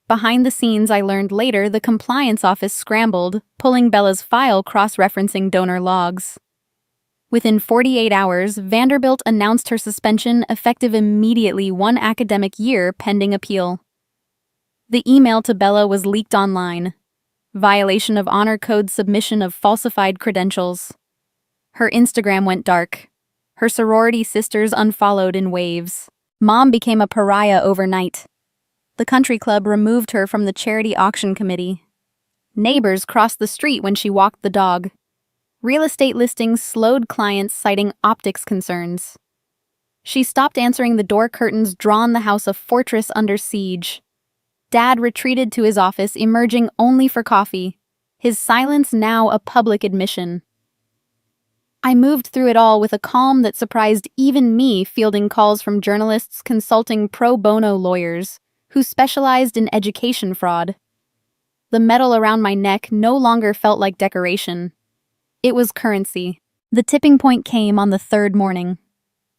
Speaker 1: Behind the scenes, I learned later, the compliance office scrambled, pulling Bella's file cross-referencing donor logs. Within 48 hours, Vanderbilt announced her suspension, effective immediately, 1 academic year pending appeal. The email to Bella was leaked online. Violation of honor code, submission of falsified credentials. Her Instagram went dark. Her sorority sisters unfollowed in waves. Mom became a pariah overnight. The country club removed her from the charity auction committee. Neighbors crossed the street when she walked the dog. Real estate listings slowed clients, citing optics concerns. She stopped answering the door curtains, drawn the house a fortress under siege. Dad retreated to his office, emerging only for coffee, his silence now a public admission. I moved through it all with a calm that surprised even me, fielding calls from journalists, consulting pro bono lawyers who specialized in education fraud. The medal around my neck no longer felt like decoration. It was currency. The tipping point came on the 3rd morning.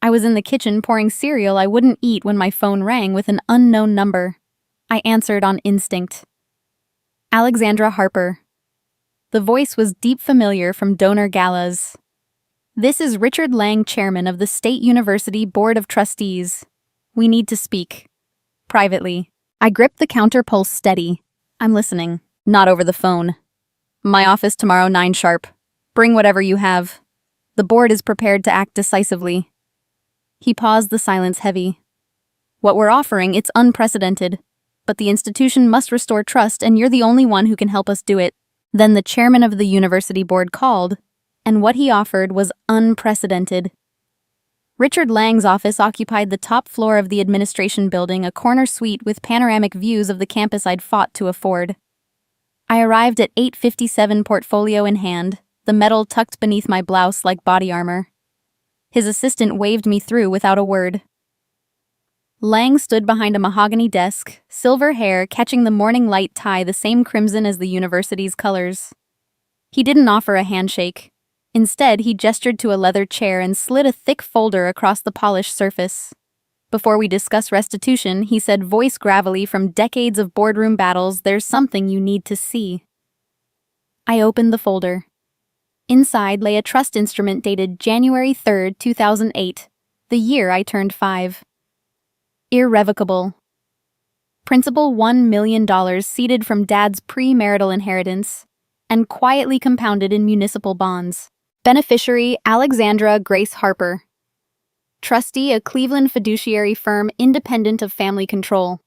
Speaker 1: I was in the kitchen pouring cereal I wouldn't eat when my phone rang with an unknown number. I answered on instinct. Alexandra Harper. The voice was deep familiar from donor galas. This is Richard Lang, chairman of the State University Board of Trustees. We need to speak. Privately. I gripped the counter, pulse steady. I'm listening. Not over the phone. My office tomorrow, 9 sharp. Bring whatever you have. The board is prepared to act decisively. He paused, the silence heavy. What we're offering, it's unprecedented. But the institution must restore trust, and you're the only one who can help us do it. Then the chairman of the university board called, and what he offered was unprecedented. Richard Lang's office occupied the top floor of the administration building, a corner suite with panoramic views of the campus I'd fought to afford. I arrived at 8:57, portfolio in hand, the medal tucked beneath my blouse like body armor. His assistant waved me through without a word. Lang stood behind a mahogany desk, silver hair catching the morning light, tie the same crimson as the university's colors. He didn't offer a handshake. Instead, he gestured to a leather chair and slid a thick folder across the polished surface. Before we discuss restitution, he said, voice gravelly from decades of boardroom battles, there's something you need to see. I opened the folder. Inside lay a trust instrument dated January 3rd, 2008, the year I turned 5. Irrevocable. Principal $1 million seeded from Dad's premarital inheritance and quietly compounded in municipal bonds. Beneficiary, Alexandra Grace Harper. Trustee, a Cleveland fiduciary firm independent of family control.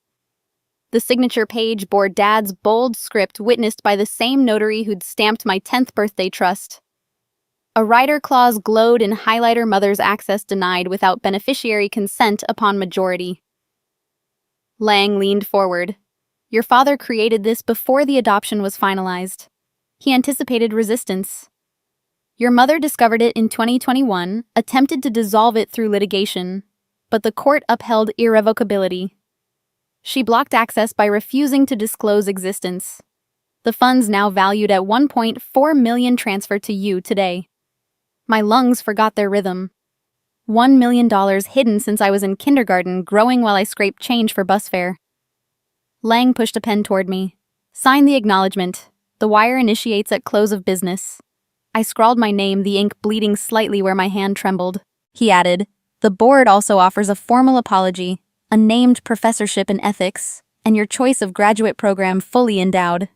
Speaker 1: The signature page bore Dad's bold script, witnessed by the same notary who'd stamped my 10th birthday trust. A rider clause glowed in highlighter, mother's access denied without beneficiary consent upon majority. Lang leaned forward. Your father created this before the adoption was finalized. He anticipated resistance. Your mother discovered it in 2021, attempted to dissolve it through litigation, but the court upheld irrevocability. She blocked access by refusing to disclose existence. The funds, now valued at $1.4 million, transfer to you today. My lungs forgot their rhythm. $1 million hidden since I was in kindergarten, growing while I scraped change for bus fare. Lang pushed a pen toward me. Sign the acknowledgement. The wire initiates at close of business. I scrawled my name, the ink bleeding slightly where my hand trembled. He added, the board also offers a formal apology, a named professorship in ethics, and your choice of graduate program fully endowed.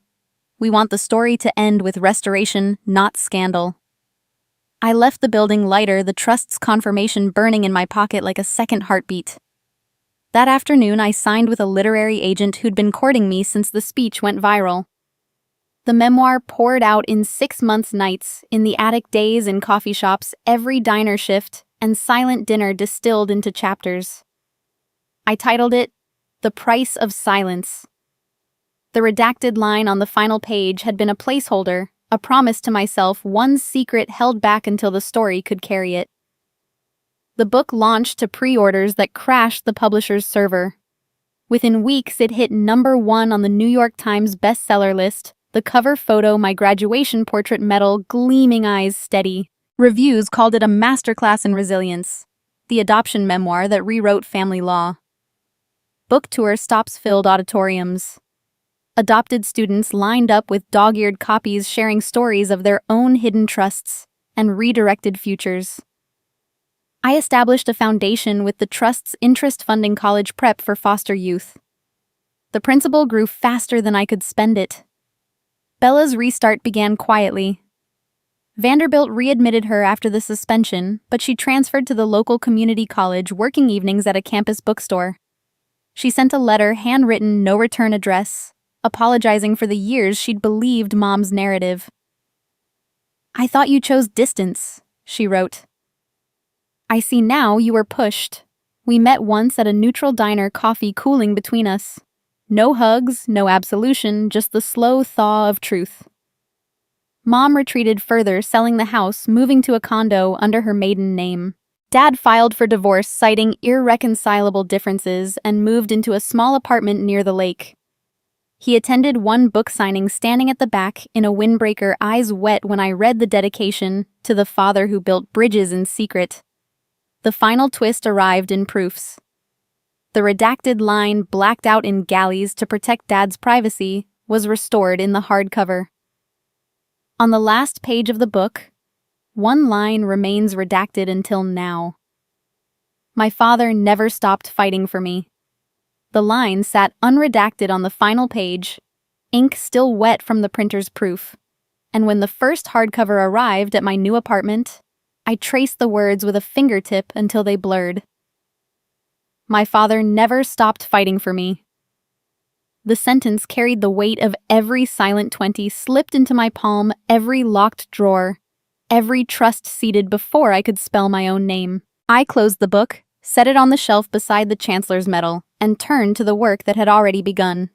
Speaker 1: We want the story to end with restoration, not scandal. I left the building lighter, the trust's confirmation burning in my pocket like a second heartbeat. That afternoon, I signed with a literary agent who'd been courting me since the speech went viral. The memoir poured out in 6 months' nights, in the attic days in coffee shops, every diner shift, and silent dinner distilled into chapters. I titled it, The Price of Silence. The redacted line on the final page had been a placeholder, a promise to myself, one secret held back until the story could carry it. The book launched to pre-orders that crashed the publisher's server. Within weeks, it hit #1 on the New York Times bestseller list, the cover photo my graduation portrait medal, gleaming eyes steady. Reviews called it a masterclass in resilience, the adoption memoir that rewrote family law. Book tour stops filled auditoriums. Adopted students lined up with dog-eared copies sharing stories of their own hidden trusts and redirected futures. I established a foundation with the trust's interest-funding college prep for foster youth. The principal grew faster than I could spend it. Bella's restart began quietly. Vanderbilt readmitted her after the suspension, but she transferred to the local community college, working evenings at a campus bookstore. She sent a letter, handwritten, no return address, apologizing for the years she'd believed Mom's narrative. "I thought you chose distance," she wrote. "I see now you were pushed. We met once at a neutral diner, coffee cooling between us. No hugs, no absolution, just the slow thaw of truth." Mom retreated further, selling the house, moving to a condo under her maiden name. Dad filed for divorce, citing irreconcilable differences, and moved into a small apartment near the lake. He attended one book signing, standing at the back in a windbreaker, eyes wet when I read the dedication to the father who built bridges in secret. The final twist arrived in proofs. The redacted line, blacked out in galleys to protect Dad's privacy, was restored in the hardcover. On the last page of the book, one line remains redacted until now. My father never stopped fighting for me. The line sat unredacted on the final page, ink still wet from the printer's proof. And when the first hardcover arrived at my new apartment, I traced the words with a fingertip until they blurred. My father never stopped fighting for me. The sentence carried the weight of every silent 20 slipped into my palm, every locked drawer, every trust seated before I could spell my own name. I closed the book, set it on the shelf beside the Chancellor's medal, and turned to the work that had already begun.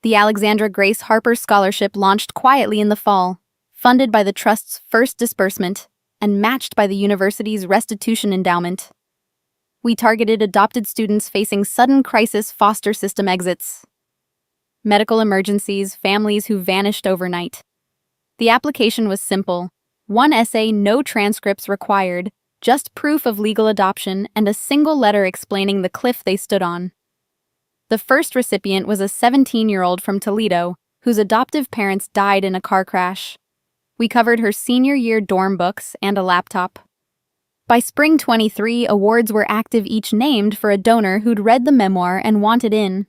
Speaker 1: The Alexandra Grace Harper Scholarship launched quietly in the fall, funded by the Trust's first disbursement and matched by the university's restitution endowment. We targeted adopted students facing sudden crisis foster system exits, medical emergencies, families who vanished overnight. The application was simple. One essay, no transcripts required, just proof of legal adoption and a single letter explaining the cliff they stood on. The first recipient was a 17-year-old from Toledo, whose adoptive parents died in a car crash. We covered her senior year dorm books and a laptop. By spring 23, awards were active, each named for a donor who'd read the memoir and wanted in.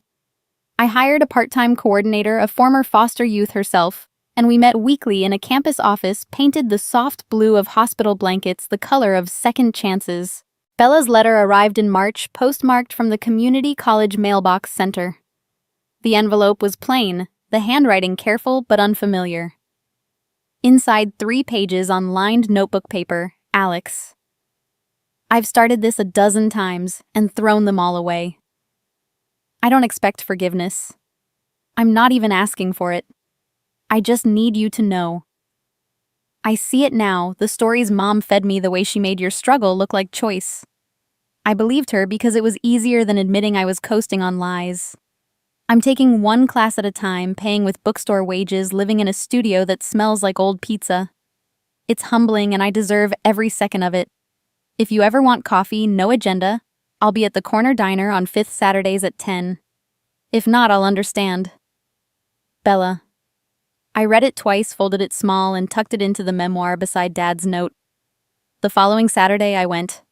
Speaker 1: I hired a part-time coordinator, a former foster youth herself, and we met weekly in a campus office painted the soft blue of hospital blankets, the color of second chances. Bella's letter arrived in March, postmarked from the Community College Mailbox Center. The envelope was plain, the handwriting careful but unfamiliar. Inside 3 pages on lined notebook paper, Alex. I've started this a dozen times and thrown them all away. I don't expect forgiveness. I'm not even asking for it. I just need you to know. I see it now, the stories Mom fed me, the way she made your struggle look like choice. I believed her because it was easier than admitting I was coasting on lies. I'm taking one class at a time, paying with bookstore wages, living in a studio that smells like old pizza. It's humbling and I deserve every second of it. If you ever want coffee, no agenda, I'll be at the corner diner on 5th Saturdays at 10. If not, I'll understand. Bella. I read it twice, folded it small, and tucked it into the memoir beside Dad's note. The following Saturday I went.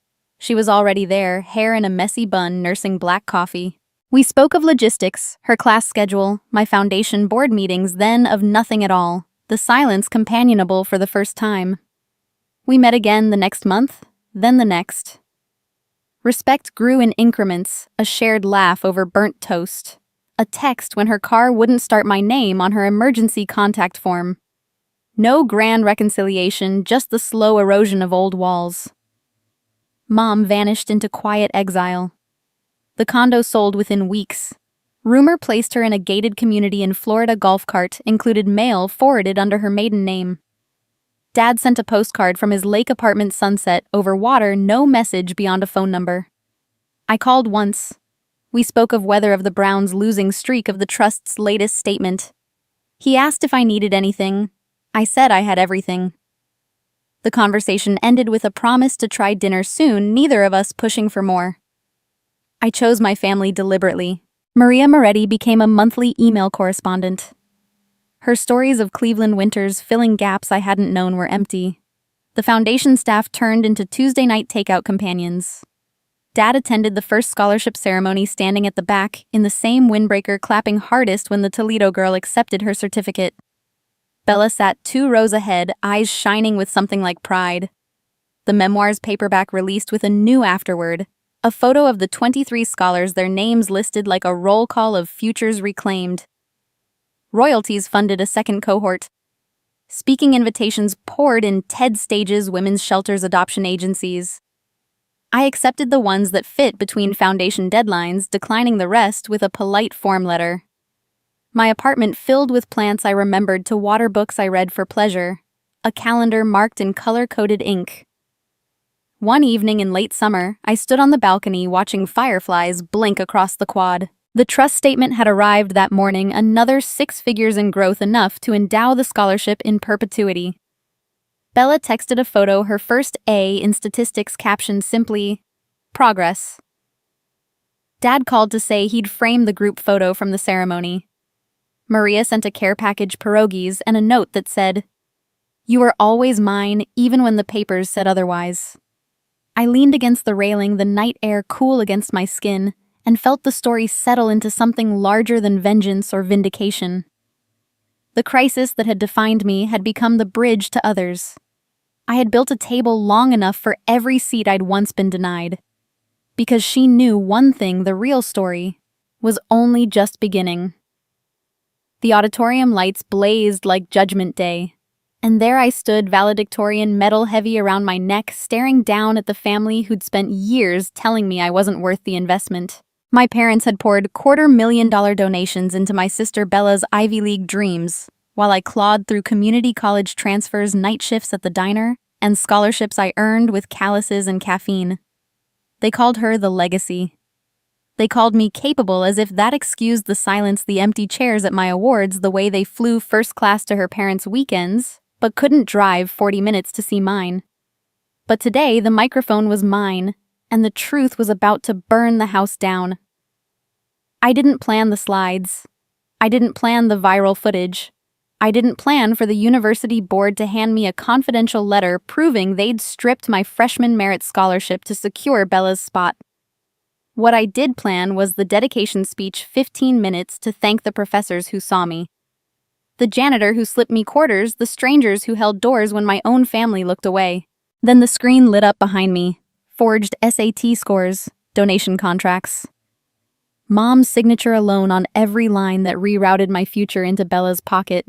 Speaker 1: She was already there, hair in a messy bun, nursing black coffee. We spoke of logistics, her class schedule, my foundation board meetings, then of nothing at all, the silence companionable for the first time. We met again the next month, then the next. Respect grew in increments, a shared laugh over burnt toast, a text when her car wouldn't start my name on her emergency contact form. No grand reconciliation, just the slow erosion of old walls. Mom vanished into quiet exile. The condo sold within weeks. Rumor placed her in a gated community in Florida. Golf cart included mail forwarded under her maiden name. Dad sent a postcard from his lake apartment sunset over water, no message beyond a phone number. I called once. We spoke of weather, of the Browns' losing streak, of the trust's latest statement. He asked if I needed anything. I said I had everything. The conversation ended with a promise to try dinner soon, neither of us pushing for more. I chose my family deliberately. Maria Moretti became a monthly email correspondent. Her stories of Cleveland winters filling gaps I hadn't known were empty. The foundation staff turned into Tuesday night takeout companions. Dad attended the first scholarship ceremony standing at the back, in the same windbreaker, clapping hardest when the Toledo girl accepted her certificate. Bella sat 2 rows ahead, eyes shining with something like pride. The memoirs paperback released with a new afterword, a photo of the 23 scholars, their names listed like a roll call of futures reclaimed. Royalties funded a second cohort. Speaking invitations poured in TED stages, women's shelters, adoption agencies. I accepted the ones that fit between foundation deadlines, declining the rest with a polite form letter. My apartment filled with plants I remembered to water, books I read for pleasure, a calendar marked in color-coded ink. One evening in late summer, I stood on the balcony watching fireflies blink across the quad. The trust statement had arrived that morning, another 6 figures in growth, enough to endow the scholarship in perpetuity. Bella texted a photo, her first A in statistics, captioned simply, "Progress." Dad called to say he'd frame the group photo from the ceremony. Maria sent a care package, pierogies, and a note that said, "You are always mine, even when the papers said otherwise." I leaned against the railing, the night air cool against my skin, and felt the story settle into something larger than vengeance or vindication. The crisis that had defined me had become the bridge to others. I had built a table long enough for every seat I'd once been denied. Because she knew one thing, the real story was only just beginning. The auditorium lights blazed like Judgment Day, and there I stood, valedictorian, medal heavy around my neck, staring down at the family who'd spent years telling me I wasn't worth the investment. My parents had poured $250,000 donations into my sister Bella's Ivy League dreams, while I clawed through community college transfers, night shifts at the diner, and scholarships I earned with calluses and caffeine. They called her the legacy. They called me capable, as if that excused the silence, the empty chairs at my awards, the way they flew first class to her parents' weekends, but couldn't drive 40 minutes to see mine. But today, the microphone was mine, and the truth was about to burn the house down. I didn't plan the slides. I didn't plan the viral footage. I didn't plan for the university board to hand me a confidential letter proving they'd stripped my freshman merit scholarship to secure Bella's spot. What I did plan was the dedication speech, 15 minutes, to thank the professors who saw me. The janitor who slipped me quarters, the strangers who held doors when my own family looked away. Then the screen lit up behind me. Forged SAT scores, donation contracts. Mom's signature alone on every line that rerouted my future into Bella's pocket.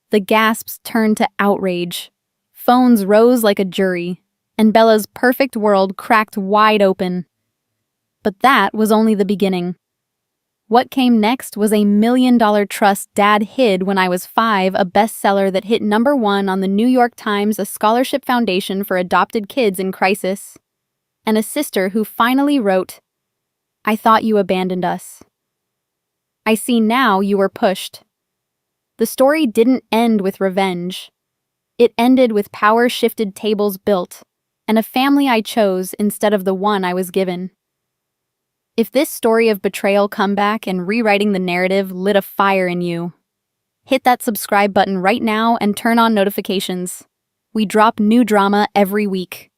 Speaker 1: The gasps turned to outrage. Phones rose like a jury, and Bella's perfect world cracked wide open. But that was only the beginning. What came next was a $1 million trust Dad hid when I was 5, a bestseller that hit #1 on the New York Times, a scholarship foundation for adopted kids in crisis, and a sister who finally wrote, "I thought you abandoned us. I see now you were pushed." The story didn't end with revenge. It ended with power-shifted tables built, and a family I chose instead of the one I was given. If this story of betrayal, comeback, and rewriting the narrative lit a fire in you, hit that subscribe button right now and turn on notifications. We drop new drama every week.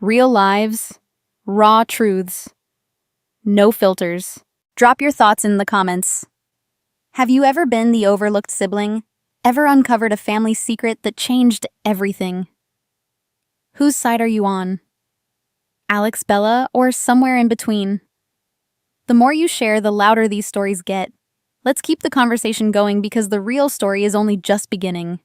Speaker 1: Real lives, Raw truths. No filters. Drop your thoughts in the comments. Have you ever been the overlooked sibling? Ever uncovered a family secret that changed everything? Whose side are you on? Alex, Bella, or somewhere in between? The more you share, the louder these stories get. Let's keep the conversation going because the real story is only just beginning.